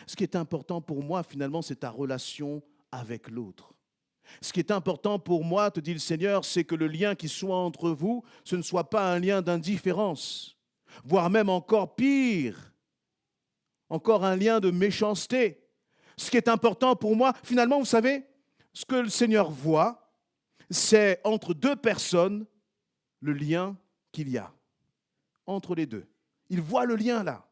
A: Ce qui est important pour moi, finalement, c'est ta relation avec l'autre. Ce qui est important pour moi, te dit le Seigneur, c'est que le lien qui soit entre vous, ce ne soit pas un lien d'indifférence, voire même encore pire, encore un lien de méchanceté. Ce qui est important pour moi, finalement, vous savez, ce que le Seigneur voit, c'est entre deux personnes le lien qu'il y a entre les deux. Il voit le lien là.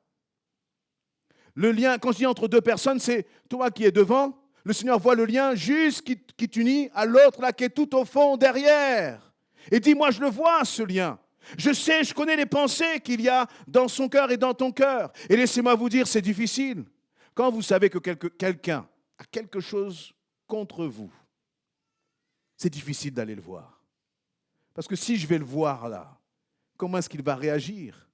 A: Le lien, quand je dis entre deux personnes, c'est toi qui es devant, le Seigneur voit le lien juste qui t'unit à l'autre là qui est tout au fond derrière. Et dit, moi je le vois ce lien. Je sais, je connais les pensées qu'il y a dans son cœur et dans ton cœur. Et laissez-moi vous dire, c'est difficile. Quand vous savez que quelqu'un a quelque chose contre vous, c'est difficile d'aller le voir. Parce que si je vais le voir là, comment est-ce qu'il va réagir?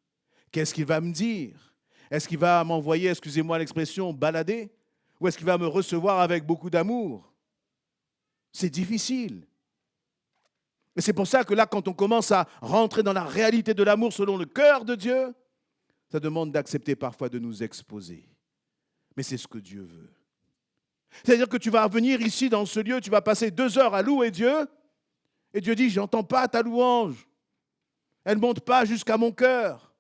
A: Qu'est-ce qu'il va me dire? Est-ce qu'il va m'envoyer, excusez-moi l'expression, balader? Ou est-ce qu'il va me recevoir avec beaucoup d'amour? C'est difficile. Et c'est pour ça que là, quand on commence à rentrer dans la réalité de l'amour selon le cœur de Dieu, ça demande d'accepter parfois de nous exposer. Mais c'est ce que Dieu veut. C'est-à-dire que tu vas venir ici dans ce lieu, tu vas passer 2 heures à louer Dieu, et Dieu dit, j'entends pas ta louange. Elle ne monte pas jusqu'à mon cœur.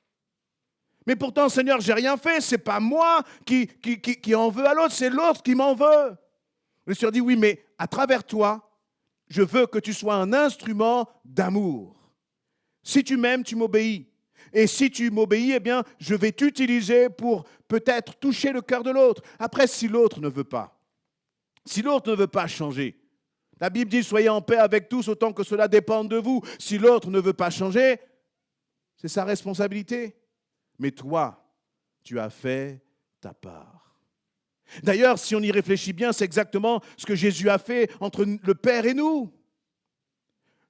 A: Mais pourtant, Seigneur, j'ai rien fait. Ce n'est pas moi qui en veux à l'autre, c'est l'autre qui m'en veut. Le Seigneur dit, oui, mais à travers toi, je veux que tu sois un instrument d'amour. Si tu m'aimes, tu m'obéis. Et si tu m'obéis, eh bien, je vais t'utiliser pour peut-être toucher le cœur de l'autre. Après, si l'autre ne veut pas, si l'autre ne veut pas changer, la Bible dit, soyez en paix avec tous autant que cela dépend de vous. Si l'autre ne veut pas changer, c'est sa responsabilité. Mais toi, tu as fait ta part. D'ailleurs, si on y réfléchit bien, c'est exactement ce que Jésus a fait entre le Père et nous.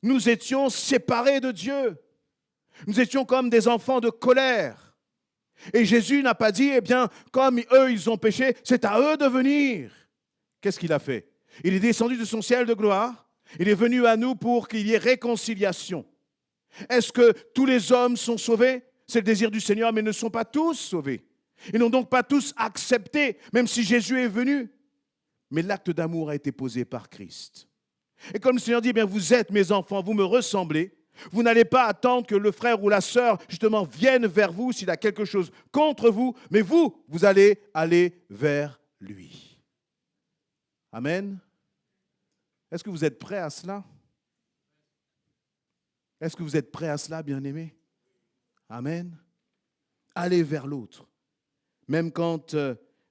A: Nous étions séparés de Dieu. Nous étions comme des enfants de colère. Et Jésus n'a pas dit, eh bien, comme eux, ils ont péché, c'est à eux de venir. Qu'est-ce qu'il a fait? Il est descendu de son ciel de gloire. Il est venu à nous pour qu'il y ait réconciliation. Est-ce que tous les hommes sont sauvés? C'est le désir du Seigneur, mais ils ne sont pas tous sauvés. Ils n'ont donc pas tous accepté, même si Jésus est venu. Mais l'acte d'amour a été posé par Christ. Et comme le Seigneur dit, eh bien, vous êtes mes enfants, vous me ressemblez. Vous n'allez pas attendre que le frère ou la sœur, justement, vienne vers vous s'il a quelque chose contre vous, mais vous allez aller vers lui. Amen. Est-ce que vous êtes prêts à cela? Est-ce que vous êtes prêts à cela, bien-aimés? Amen. Allez vers l'autre, même quand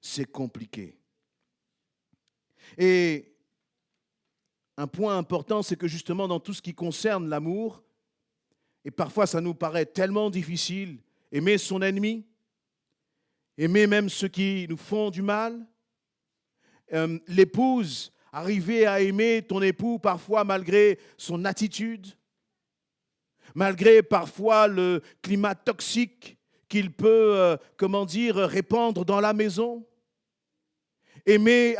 A: c'est compliqué. Et un point important, c'est que justement, dans tout ce qui concerne l'amour, et parfois ça nous paraît tellement difficile, aimer son ennemi, aimer même ceux qui nous font du mal, l'épouse, arriver à aimer ton époux parfois malgré son attitude, malgré parfois le climat toxique qu'il peut, répandre dans la maison. Aimer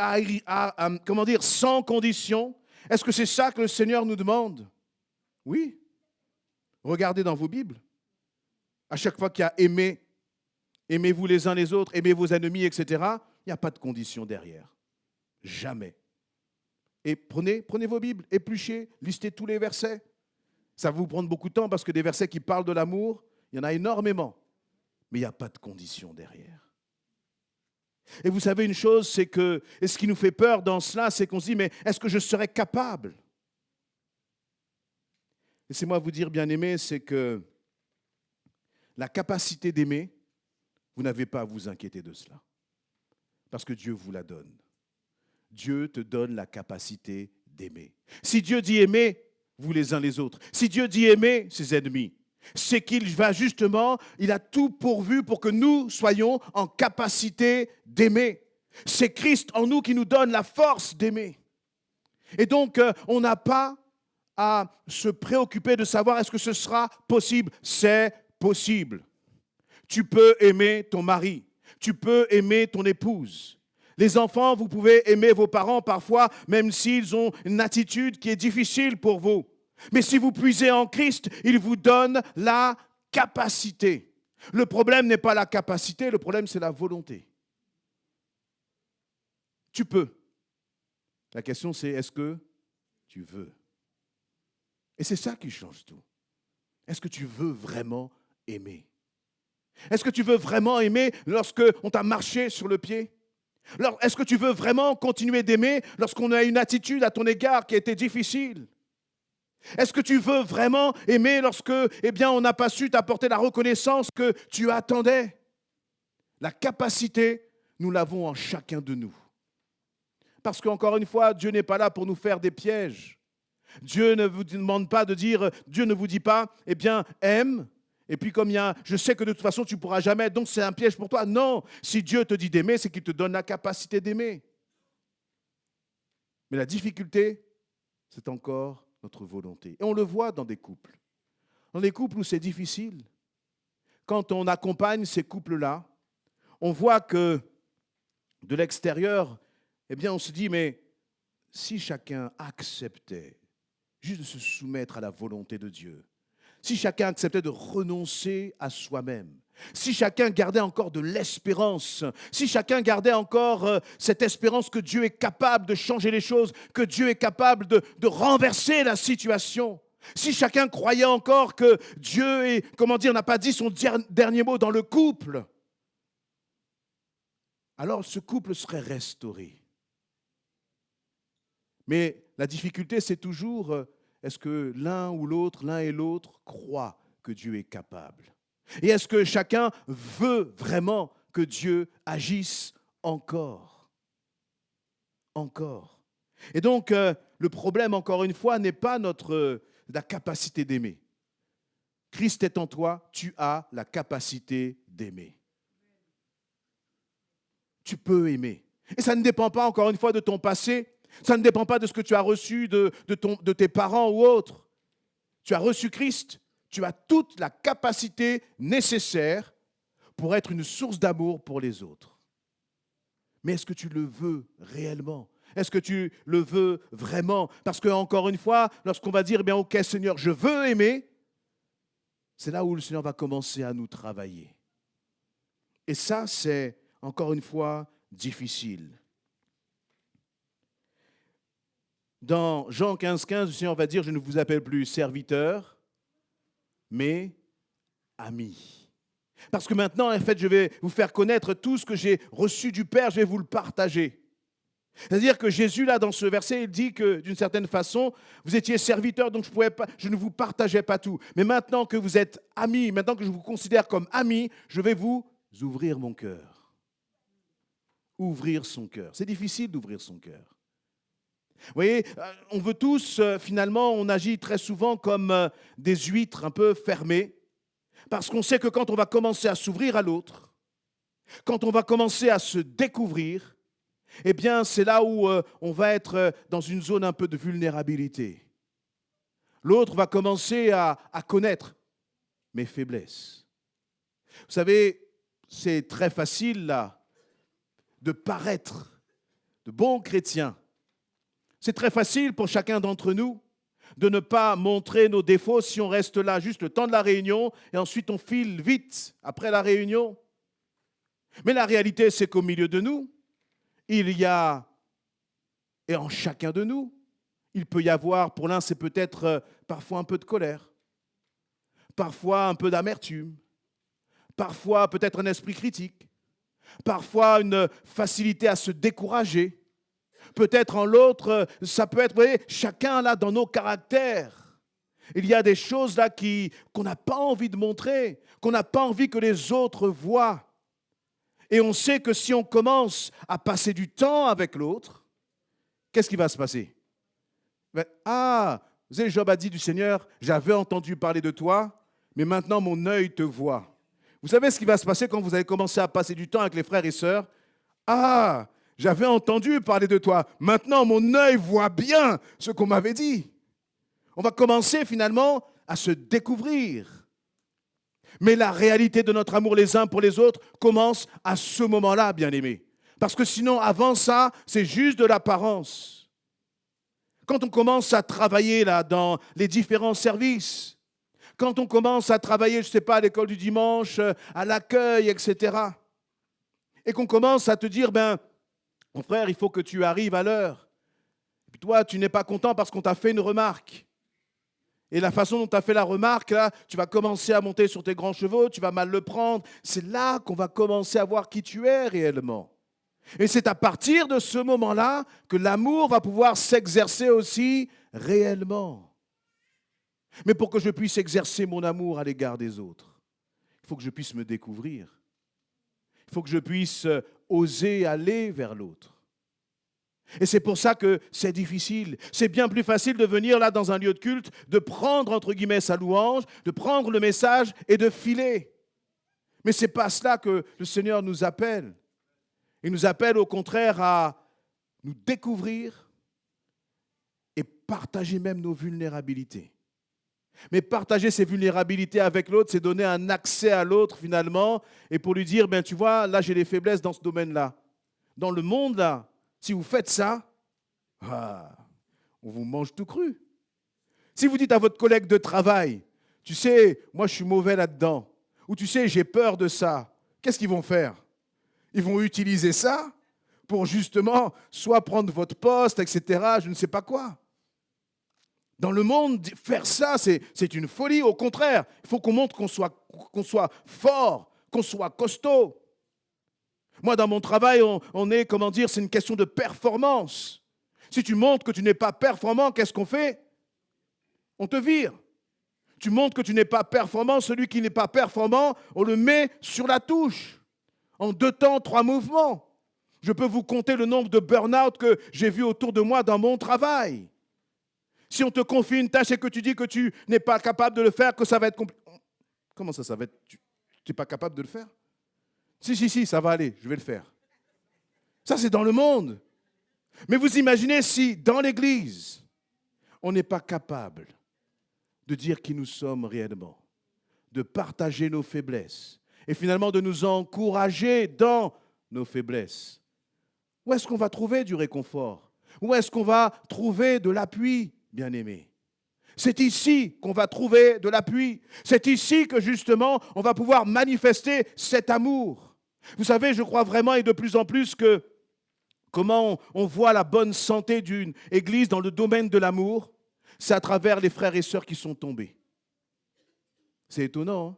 A: sans condition. Est-ce que c'est ça que le Seigneur nous demande? Oui. Regardez dans vos Bibles. À chaque fois qu'il y a aimé, aimez-vous les uns les autres, aimez vos ennemis, etc., il n'y a pas de condition derrière. Jamais. Et prenez vos Bibles, épluchez, listez tous les versets. Ça va vous prendre beaucoup de temps parce que des versets qui parlent de l'amour, il y en a énormément. Mais il n'y a pas de condition derrière. Et vous savez une chose, c'est que, et ce qui nous fait peur dans cela, c'est qu'on se dit, mais est-ce que je serais capable? Laissez-moi vous dire, bien-aimés, c'est que la capacité d'aimer, vous n'avez pas à vous inquiéter de cela. Parce que Dieu vous la donne. Dieu te donne la capacité d'aimer. Si Dieu dit aimer, vous les uns les autres. Si Dieu dit aimer ses ennemis, c'est qu'il va justement, il a tout pourvu pour que nous soyons en capacité d'aimer. C'est Christ en nous qui nous donne la force d'aimer. Et donc, on n'a pas à se préoccuper de savoir est-ce que ce sera possible. C'est possible. Tu peux aimer ton mari. Tu peux aimer ton épouse. Les enfants, vous pouvez aimer vos parents parfois, même s'ils ont une attitude qui est difficile pour vous. Mais si vous puisez en Christ, il vous donne la capacité. Le problème n'est pas la capacité, le problème c'est la volonté. Tu peux. La question c'est est-ce que tu veux? Et c'est ça qui change tout. Est-ce que tu veux vraiment aimer? Est-ce que tu veux vraiment aimer lorsque on t'a marché sur le pied? Alors, est-ce que tu veux vraiment continuer d'aimer lorsqu'on a une attitude à ton égard qui a été difficile? Est-ce que tu veux vraiment aimer lorsque, on n'a pas su t'apporter la reconnaissance que tu attendais? La capacité, nous l'avons en chacun de nous. Parce qu'encore une fois, Dieu n'est pas là pour nous faire des pièges. Dieu ne vous demande pas de dire, Dieu ne vous dit pas, aime. Et puis comme je sais que de toute façon, tu ne pourras jamais, donc c'est un piège pour toi. Non, si Dieu te dit d'aimer, c'est qu'il te donne la capacité d'aimer. Mais la difficulté, c'est encore notre volonté. Et on le voit dans des couples. Dans des couples où c'est difficile. Quand on accompagne ces couples-là, on voit que de l'extérieur, on se dit, mais si chacun acceptait juste de se soumettre à la volonté de Dieu, si chacun acceptait de renoncer à soi-même, si chacun gardait encore de l'espérance, si chacun gardait encore cette espérance que Dieu est capable de changer les choses, que Dieu est capable de renverser la situation, si chacun croyait encore que Dieu n'a pas dit son dernier mot dans le couple, alors ce couple serait restauré. Mais la difficulté, c'est toujours, est-ce que l'un et l'autre croient que Dieu est capable? Et est-ce que chacun veut vraiment que Dieu agisse encore? Encore. Et donc, le problème, encore une fois, n'est pas la capacité d'aimer. Christ est en toi, tu as la capacité d'aimer. Tu peux aimer. Et ça ne dépend pas, encore une fois, de ton passé. Ça ne dépend pas de ce que tu as reçu de tes parents ou autres. Tu as reçu Christ. Tu as toute la capacité nécessaire pour être une source d'amour pour les autres. Mais est-ce que tu le veux réellement? Est-ce que tu le veux vraiment? Parce qu'encore une fois, lorsqu'on va dire, ok Seigneur, je veux aimer, c'est là où le Seigneur va commencer à nous travailler. Et ça, c'est encore une fois difficile. Dans Jean 15, le Seigneur va dire, je ne vous appelle plus serviteur, mais ami. Parce que maintenant, en fait, je vais vous faire connaître tout ce que j'ai reçu du Père, je vais vous le partager. C'est-à-dire que Jésus, là, dans ce verset, il dit que, d'une certaine façon, vous étiez serviteur, donc je ne vous partageais pas tout. Mais maintenant que vous êtes amis, maintenant que je vous considère comme amis, je vais vous ouvrir mon cœur. Ouvrir son cœur. C'est difficile d'ouvrir son cœur. Vous voyez, on veut tous, finalement, on agit très souvent comme des huîtres un peu fermées, parce qu'on sait que quand on va commencer à s'ouvrir à l'autre, quand on va commencer à se découvrir, c'est là où on va être dans une zone un peu de vulnérabilité. L'autre va commencer à connaître mes faiblesses. Vous savez, c'est très facile, là, de paraître de bons chrétiens. C'est très facile pour chacun d'entre nous de ne pas montrer nos défauts si on reste là juste le temps de la réunion et ensuite on file vite après la réunion. Mais la réalité, c'est qu'au milieu de nous, il y a, et en chacun de nous, il peut y avoir, pour l'un, c'est peut-être parfois un peu de colère, parfois un peu d'amertume, parfois peut-être un esprit critique, parfois une facilité à se décourager. Peut-être en l'autre, ça peut être, vous voyez, chacun là dans nos caractères. Il y a des choses là qu'on n'a pas envie de montrer, qu'on n'a pas envie que les autres voient. Et on sait que si on commence à passer du temps avec l'autre, qu'est-ce qui va se passer? Vous savez, Job a dit du Seigneur, j'avais entendu parler de toi, mais maintenant mon œil te voit. Vous savez ce qui va se passer quand vous allez commencer à passer du temps avec les frères et sœurs? J'avais entendu parler de toi. Maintenant, mon œil voit bien ce qu'on m'avait dit. On va commencer finalement à se découvrir. Mais la réalité de notre amour les uns pour les autres commence à ce moment-là, bien-aimés. Parce que sinon, avant ça, c'est juste de l'apparence. Quand on commence à travailler là dans les différents services, quand on commence à travailler, je ne sais pas, à l'école du dimanche, à l'accueil, etc., et qu'on commence à te dire, mon frère, il faut que tu arrives à l'heure. Et puis toi, tu n'es pas content parce qu'on t'a fait une remarque. Et la façon dont tu as fait la remarque, là, tu vas commencer à monter sur tes grands chevaux, tu vas mal le prendre. C'est là qu'on va commencer à voir qui tu es réellement. Et c'est à partir de ce moment-là que l'amour va pouvoir s'exercer aussi réellement. Mais pour que je puisse exercer mon amour à l'égard des autres, il faut que je puisse me découvrir. Il faut que je puisse oser aller vers l'autre. Et c'est pour ça que c'est difficile. C'est bien plus facile de venir là dans un lieu de culte, de prendre entre guillemets sa louange, de prendre le message et de filer. Mais ce n'est pas cela que le Seigneur nous appelle. Il nous appelle au contraire à nous découvrir et partager même nos vulnérabilités. Mais partager ses vulnérabilités avec l'autre, c'est donner un accès à l'autre finalement et pour lui dire, ben, tu vois, là j'ai des faiblesses dans ce domaine-là. Dans le monde là, si vous faites ça, on vous mange tout cru. Si vous dites à votre collègue de travail, tu sais, moi je suis mauvais là-dedans, ou tu sais, j'ai peur de ça, qu'est-ce qu'ils vont faire? Ils vont utiliser ça pour justement soit prendre votre poste, etc., je ne sais pas quoi. Dans le monde, faire ça, c'est une folie. Au contraire, il faut qu'on montre qu'on soit fort, qu'on soit costaud. Moi, dans mon travail, on est, comment dire, c'est une question de performance. Si tu montres que tu n'es pas performant, qu'est-ce qu'on fait? On te vire. Tu montres que tu n'es pas performant, celui qui n'est pas performant, on le met sur la touche. En 2 temps, 3 mouvements. Je peux vous compter le nombre de burn-out que j'ai vu autour de moi dans mon travail. Si on te confie une tâche et que tu dis que tu n'es pas capable de le faire, que ça va être compliqué. Comment ça va être? Tu n'es pas capable de le faire? Si, ça va aller, je vais le faire. Ça, c'est dans le monde. Mais vous imaginez si, dans l'Église, on n'est pas capable de dire qui nous sommes réellement, de partager nos faiblesses et finalement de nous encourager dans nos faiblesses. Où est-ce qu'on va trouver du réconfort? Où est-ce qu'on va trouver de l'appui, bien-aimés? C'est ici qu'on va trouver de l'appui. C'est ici que justement on va pouvoir manifester cet amour. Vous savez, je crois vraiment et de plus en plus que comment on voit la bonne santé d'une église dans le domaine de l'amour, c'est à travers les frères et sœurs qui sont tombés. C'est étonnant, hein?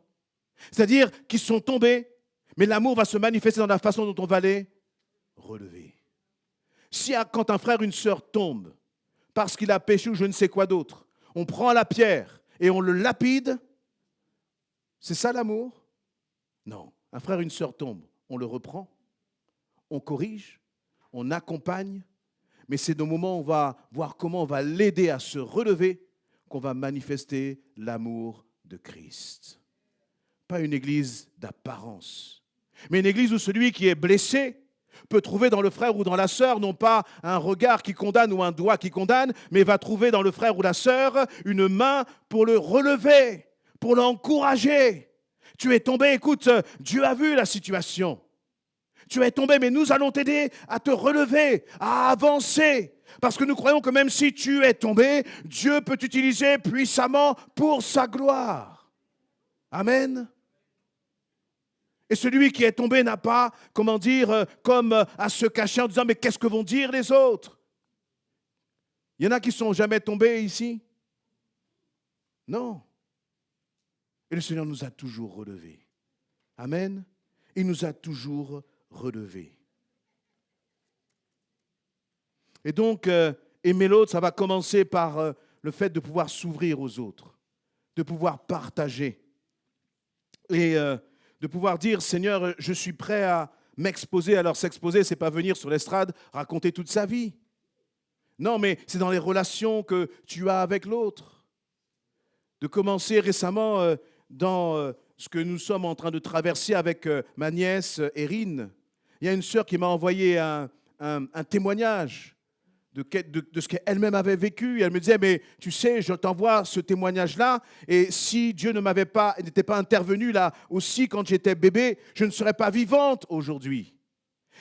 A: C'est-à-dire qu'ils sont tombés, mais l'amour va se manifester dans la façon dont on va les relever. Si quand un frère ou une sœur tombe parce qu'il a péché ou je ne sais quoi d'autre, on prend la pierre et on le lapide, c'est ça l'amour? Non. Un frère ou une sœur tombe, on le reprend, on corrige, on accompagne, mais c'est au moment où on va voir comment on va l'aider à se relever qu'on va manifester l'amour de Christ. Pas une église d'apparence, mais une église où celui qui est blessé peut trouver dans le frère ou dans la sœur non pas un regard qui condamne ou un doigt qui condamne, mais va trouver dans le frère ou la sœur une main pour le relever, pour l'encourager. Tu es tombé, écoute, Dieu a vu la situation. Tu es tombé, mais nous allons t'aider à te relever, à avancer. Parce que nous croyons que même si tu es tombé, Dieu peut t'utiliser puissamment pour sa gloire. Amen. Et celui qui est tombé n'a pas, comment dire, comme à se cacher en disant, mais qu'est-ce que vont dire les autres? Il y en a qui ne sont jamais tombés ici? Non. Et le Seigneur nous a toujours relevés. Amen. Il nous a toujours relevés. Et donc, aimer l'autre, ça va commencer par le fait de pouvoir s'ouvrir aux autres, de pouvoir partager et de pouvoir dire, Seigneur, je suis prêt à m'exposer. Alors s'exposer, ce n'est pas venir sur l'estrade raconter toute sa vie. Non, mais c'est dans les relations que tu as avec l'autre. De commencer récemment dans ce que nous sommes en train de traverser avec ma nièce Erin. Il y a une sœur qui m'a envoyé un témoignage de ce qu'elle-même avait vécu. Et elle me disait, mais tu sais, je t'envoie ce témoignage-là, et si Dieu n'était pas intervenu là aussi quand j'étais bébé, je ne serais pas vivante aujourd'hui.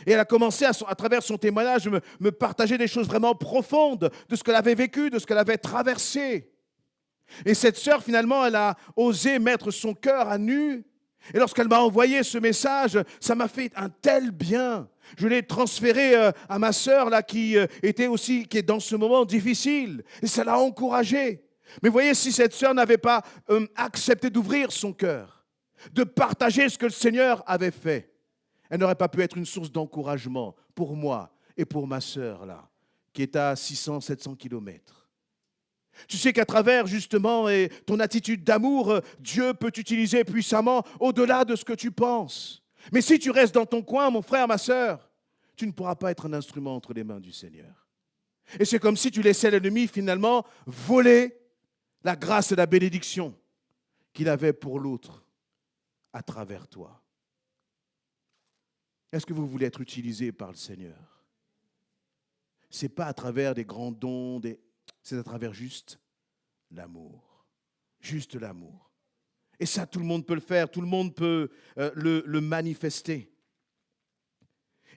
A: Et elle a commencé à travers son témoignage me partager des choses vraiment profondes de ce qu'elle avait vécu, de ce qu'elle avait traversé. Et cette sœur, finalement, elle a osé mettre son cœur à nu. Et lorsqu'elle m'a envoyé ce message, ça m'a fait un tel bien. Je l'ai transféré à ma sœur là, qui est dans ce moment difficile. Et ça l'a encouragée. Mais voyez, si cette sœur n'avait pas accepté d'ouvrir son cœur, de partager ce que le Seigneur avait fait, Elle n'aurait pas pu être une source d'encouragement pour moi et pour ma sœur, là, qui est à 600, 700 kilomètres. Tu sais qu'à travers, justement, ton attitude d'amour, Dieu peut t'utiliser puissamment au-delà de ce que tu penses. Mais si tu restes dans ton coin, mon frère, ma sœur, tu ne pourras pas être un instrument entre les mains du Seigneur. Et c'est comme si tu laissais l'ennemi, finalement, voler la grâce et la bénédiction qu'il avait pour l'autre à travers toi. Est-ce que vous voulez être utilisé par le Seigneur? Ce n'est pas à travers des grands dons, c'est à travers juste l'amour. Juste l'amour. Et ça, tout le monde peut le faire, tout le monde peut le manifester.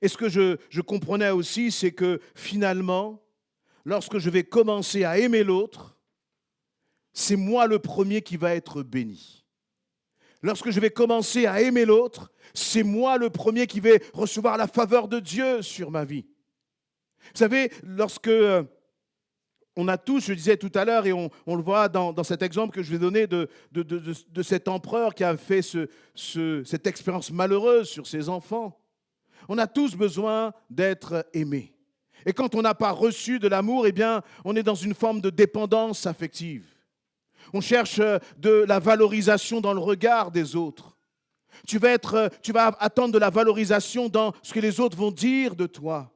A: Et ce que je comprenais aussi, c'est que finalement, lorsque je vais commencer à aimer l'autre, c'est moi le premier qui va être béni. Lorsque je vais commencer à aimer l'autre, c'est moi le premier qui vais recevoir la faveur de Dieu sur ma vie. Vous savez, lorsque on a tous, je disais tout à l'heure, et on le voit dans cet exemple que je vais donner de cet empereur qui a fait cette expérience malheureuse sur ses enfants, on a tous besoin d'être aimés. Et quand on n'a pas reçu de l'amour, eh bien, on est dans une forme de dépendance affective. On cherche de la valorisation dans le regard des autres. Tu vas attendre de la valorisation dans ce que les autres vont dire de toi.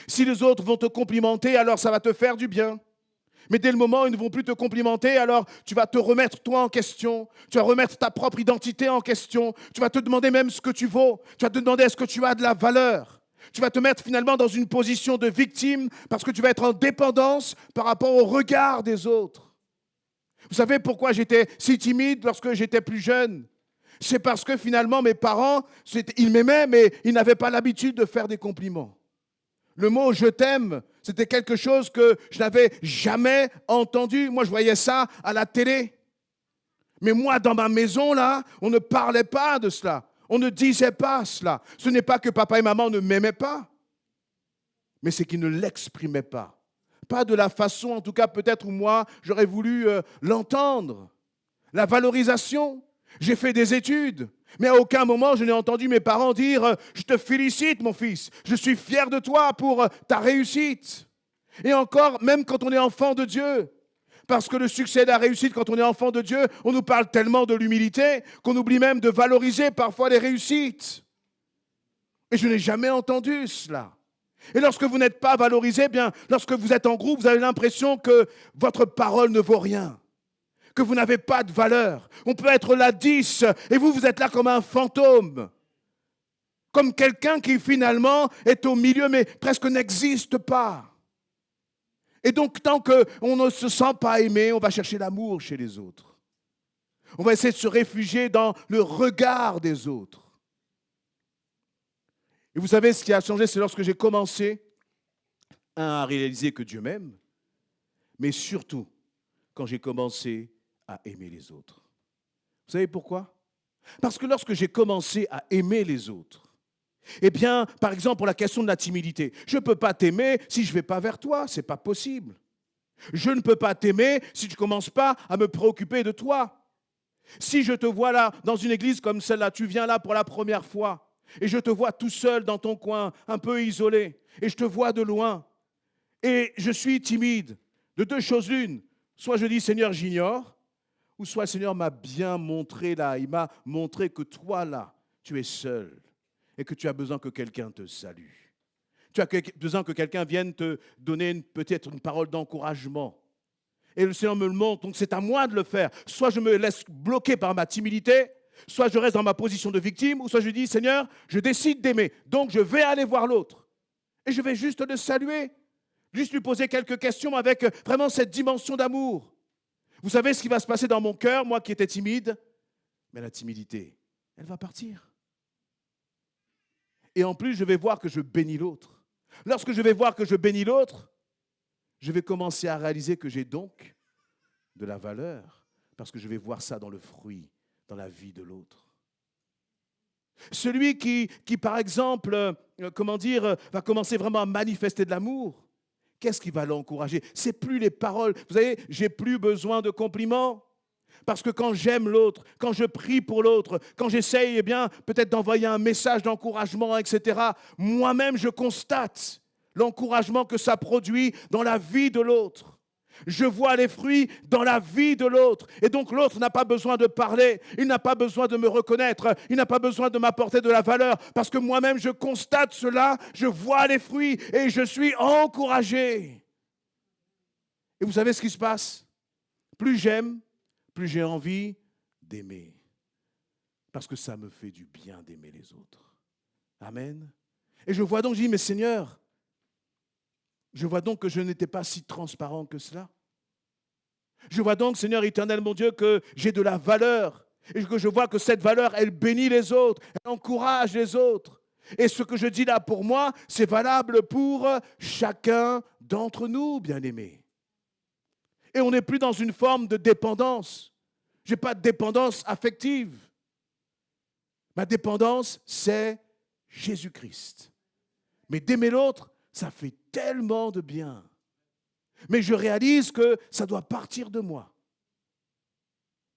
A: Si les autres vont te complimenter, alors ça va te faire du bien. Mais dès le moment où ils ne vont plus te complimenter, alors tu vas te remettre toi en question. Tu vas remettre ta propre identité en question. Tu vas te demander même ce que tu vaux. Tu vas te demander est-ce que tu as de la valeur. Tu vas te mettre finalement dans une position de victime parce que tu vas être en dépendance par rapport au regard des autres. Vous savez pourquoi j'étais si timide lorsque j'étais plus jeune? C'est parce que finalement mes parents, ils m'aimaient, mais ils n'avaient pas l'habitude de faire des compliments. Le mot « je t'aime », c'était quelque chose que je n'avais jamais entendu. Moi, je voyais ça à la télé. Mais moi, dans ma maison, là, on ne parlait pas de cela. On ne disait pas cela. Ce n'est pas que papa et maman ne m'aimaient pas, mais c'est qu'ils ne l'exprimaient pas. Pas de la façon, en tout cas, peut-être où moi, j'aurais voulu l'entendre. La valorisation. J'ai fait des études, mais à aucun moment je n'ai entendu mes parents dire « Je te félicite, mon fils, je suis fier de toi pour ta réussite. » Et encore, même quand on est enfant de Dieu, parce que le succès de la réussite, quand on est enfant de Dieu, on nous parle tellement de l'humilité qu'on oublie même de valoriser parfois les réussites. Et je n'ai jamais entendu cela. Et lorsque vous n'êtes pas valorisé, bien, lorsque vous êtes en groupe, vous avez l'impression que votre parole ne vaut rien. Que vous n'avez pas de valeur. On peut être là 10 et vous êtes là comme un fantôme. Comme quelqu'un qui finalement est au milieu mais presque n'existe pas. Et donc tant qu'on ne se sent pas aimé, on va chercher l'amour chez les autres. On va essayer de se réfugier dans le regard des autres. Et vous savez ce qui a changé, c'est lorsque j'ai commencé à réaliser que Dieu m'aime, mais surtout quand j'ai commencé à aimer les autres. Vous savez pourquoi? Parce que lorsque j'ai commencé à aimer les autres, eh bien, par exemple, pour la question de la timidité, je ne peux pas t'aimer si je ne vais pas vers toi, ce n'est pas possible. Je ne peux pas t'aimer si tu ne commences pas à me préoccuper de toi. Si je te vois là, dans une église comme celle-là, tu viens là pour la première fois, et je te vois tout seul dans ton coin, un peu isolé, et je te vois de loin, et je suis timide, de deux choses l'une, soit je dis Seigneur, j'ignore, ou soit le Seigneur m'a bien montré là, il m'a montré que toi là, tu es seul et que tu as besoin que quelqu'un te salue. Tu as besoin que quelqu'un vienne te donner peut-être une parole d'encouragement. Et le Seigneur me le montre, donc c'est à moi de le faire. Soit je me laisse bloquer par ma timidité, soit je reste dans ma position de victime, ou soit je dis Seigneur, je décide d'aimer, donc je vais aller voir l'autre. Et je vais juste le saluer, juste lui poser quelques questions avec vraiment cette dimension d'amour. Vous savez ce qui va se passer dans mon cœur, moi qui étais timide? Mais la timidité, elle va partir. Et en plus, je vais voir que je bénis l'autre. Lorsque je vais voir que je bénis l'autre, je vais commencer à réaliser que j'ai donc de la valeur, parce que je vais voir ça dans le fruit, dans la vie de l'autre. Celui qui par exemple, va commencer vraiment à manifester de l'amour, qu'est-ce qui va l'encourager? C'est plus les paroles. Vous savez, j'ai plus besoin de compliments. Parce que quand j'aime l'autre, quand je prie pour l'autre, quand j'essaye peut-être d'envoyer un message d'encouragement, etc., moi-même, je constate l'encouragement que ça produit dans la vie de l'autre. Je vois les fruits dans la vie de l'autre. Et donc l'autre n'a pas besoin de parler, il n'a pas besoin de me reconnaître, il n'a pas besoin de m'apporter de la valeur, parce que moi-même, je constate cela, je vois les fruits et je suis encouragé. Et vous savez ce qui se passe? Plus j'aime, plus j'ai envie d'aimer. Parce que ça me fait du bien d'aimer les autres. Amen. Et je vois donc, je dis, mais Seigneur, je vois donc que je n'étais pas si transparent que cela. Je vois donc, Seigneur éternel, mon Dieu, que j'ai de la valeur. Et que je vois que cette valeur, elle bénit les autres, elle encourage les autres. Et ce que je dis là pour moi, c'est valable pour chacun d'entre nous, bien-aimés. Et on n'est plus dans une forme de dépendance. Je n'ai pas de dépendance affective. Ma dépendance, c'est Jésus-Christ. Mais d'aimer l'autre, ça fait tellement de bien. Mais je réalise que ça doit partir de moi.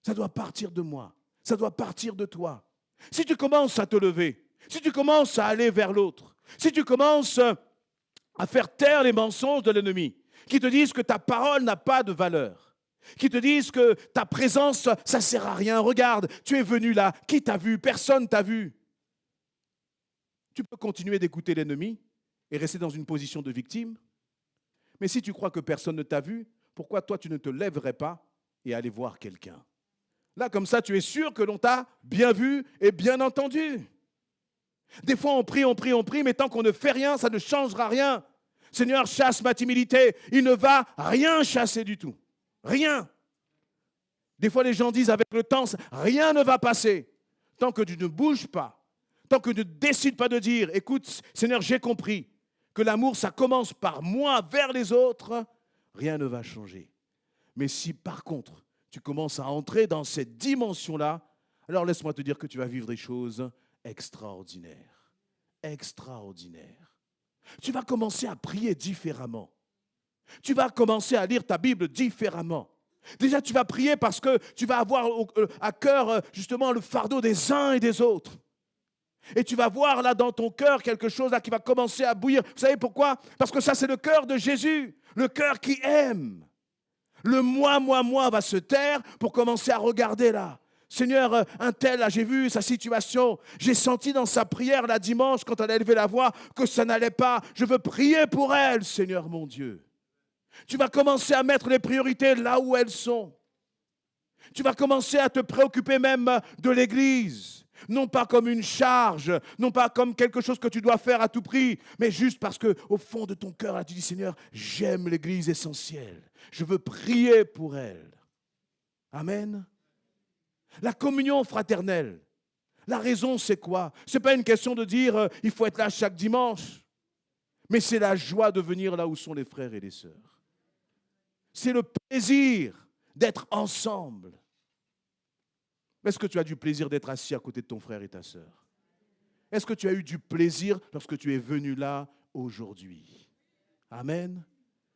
A: Ça doit partir de moi. Ça doit partir de toi. Si tu commences à te lever, si tu commences à aller vers l'autre, si tu commences à faire taire les mensonges de l'ennemi, qui te disent que ta parole n'a pas de valeur, qui te disent que ta présence, ça ne sert à rien. Regarde, tu es venu là, qui t'a vu? Personne t'a vu. Tu peux continuer d'écouter l'ennemi et rester dans une position de victime. Mais si tu crois que personne ne t'a vu, pourquoi toi tu ne te lèverais pas et aller voir quelqu'un? Là, comme ça, tu es sûr que l'on t'a bien vu et bien entendu. Des fois, on prie, mais tant qu'on ne fait rien, ça ne changera rien. Seigneur, chasse ma timidité. Il ne va rien chasser du tout. Rien. Des fois, les gens disent avec le temps, rien ne va passer. Tant que tu ne bouges pas, tant que tu ne décides pas de dire, écoute, Seigneur, j'ai compris que l'amour, ça commence par moi vers les autres, rien ne va changer. Mais si par contre, tu commences à entrer dans cette dimension-là, alors laisse-moi te dire que tu vas vivre des choses extraordinaires. Extraordinaires. Tu vas commencer à prier différemment. Tu vas commencer à lire ta Bible différemment. Déjà, tu vas prier parce que tu vas avoir à cœur justement le fardeau des uns et des autres. Et tu vas voir là dans ton cœur quelque chose là qui va commencer à bouillir. Vous savez pourquoi? Parce que ça, c'est le cœur de Jésus, le cœur qui aime. Le moi va se taire pour commencer à regarder là. Seigneur, un tel, là, j'ai vu sa situation. J'ai senti dans sa prière la dimanche, quand elle a élevé la voix, que ça n'allait pas. Je veux prier pour elle, Seigneur mon Dieu. Tu vas commencer à mettre les priorités là où elles sont. Tu vas commencer à te préoccuper même de l'Église. Non pas comme une charge, non pas comme quelque chose que tu dois faire à tout prix, mais juste parce qu'au fond de ton cœur, là, tu dis, Seigneur, j'aime l'Église essentielle. Je veux prier pour elle. Amen. La communion fraternelle. La raison, c'est quoi? Ce n'est pas une question de dire il faut être là chaque dimanche, mais c'est la joie de venir là où sont les frères et les sœurs. C'est le plaisir d'être ensemble. Est-ce que tu as du plaisir d'être assis à côté de ton frère et ta sœur? Est-ce que tu as eu du plaisir lorsque tu es venu là aujourd'hui? Amen.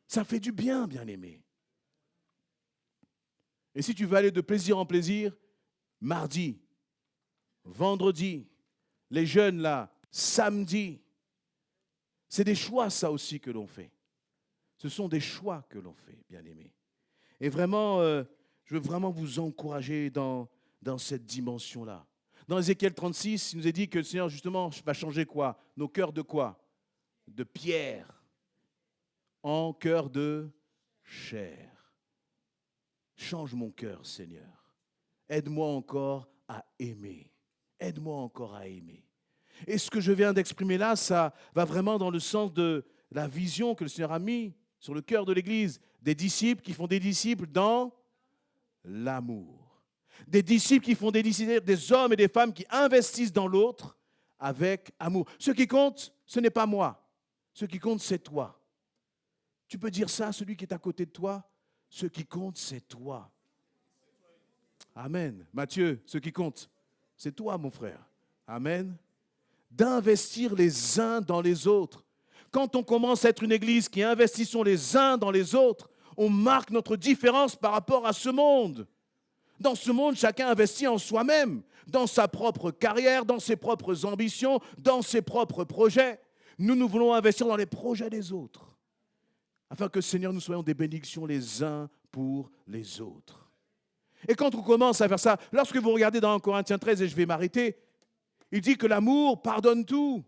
A: Ça fait du bien, bien-aimé. Et si tu veux aller de plaisir en plaisir, mardi, vendredi, les jeunes là, samedi, c'est des choix ça aussi que l'on fait. Ce sont des choix que l'on fait, bien-aimés. Et vraiment, je veux vraiment vous encourager dans cette dimension-là. Dans Ézéchiel 36, il nous est dit que le Seigneur, justement, va changer quoi? Nos cœurs de quoi? De pierre en cœur de chair. Change mon cœur, Seigneur. Aide-moi encore à aimer. Aide-moi encore à aimer. Et ce que je viens d'exprimer là, ça va vraiment dans le sens de la vision que le Seigneur a mis sur le cœur de l'Église. Des disciples qui font des disciples dans l'amour. Des disciples qui font des disciples, des hommes et des femmes qui investissent dans l'autre avec amour. Ce qui compte, ce n'est pas moi. Ce qui compte, c'est toi. Tu peux dire ça à celui qui est à côté de toi? Ce qui compte, c'est toi. Amen. Matthieu, ce qui compte, c'est toi, mon frère. Amen. D'investir les uns dans les autres. Quand on commence à être une église qui investissons les uns dans les autres, on marque notre différence par rapport à ce monde. Dans ce monde, chacun investit en soi-même, dans sa propre carrière, dans ses propres ambitions, dans ses propres projets. Nous voulons investir dans les projets des autres, afin que, Seigneur, nous soyons des bénédictions les uns pour les autres. Et quand on commence à faire ça, lorsque vous regardez dans 1 Corinthiens 13, et je vais m'arrêter, il dit que l'amour pardonne tout.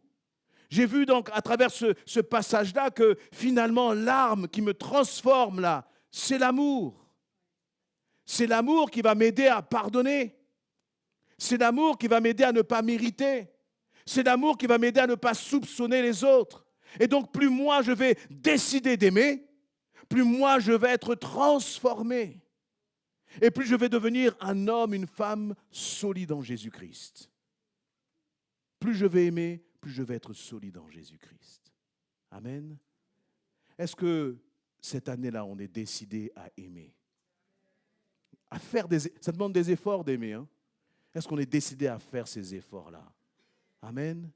A: J'ai vu donc à travers ce passage-là que finalement l'arme qui me transforme là, c'est l'amour. C'est l'amour qui va m'aider à pardonner. C'est l'amour qui va m'aider à ne pas mériter. C'est l'amour qui va m'aider à ne pas soupçonner les autres. Et donc plus moi je vais décider d'aimer, plus moi je vais être transformé. Et plus je vais devenir un homme, une femme solide en Jésus-Christ. Plus je vais aimer, plus je vais être solide en Jésus-Christ. Amen. Est-ce que cette année-là, on est décidé à aimer? À faire ça demande des efforts d'aimer. Est-ce qu'on est décidé à faire ces efforts-là? Amen.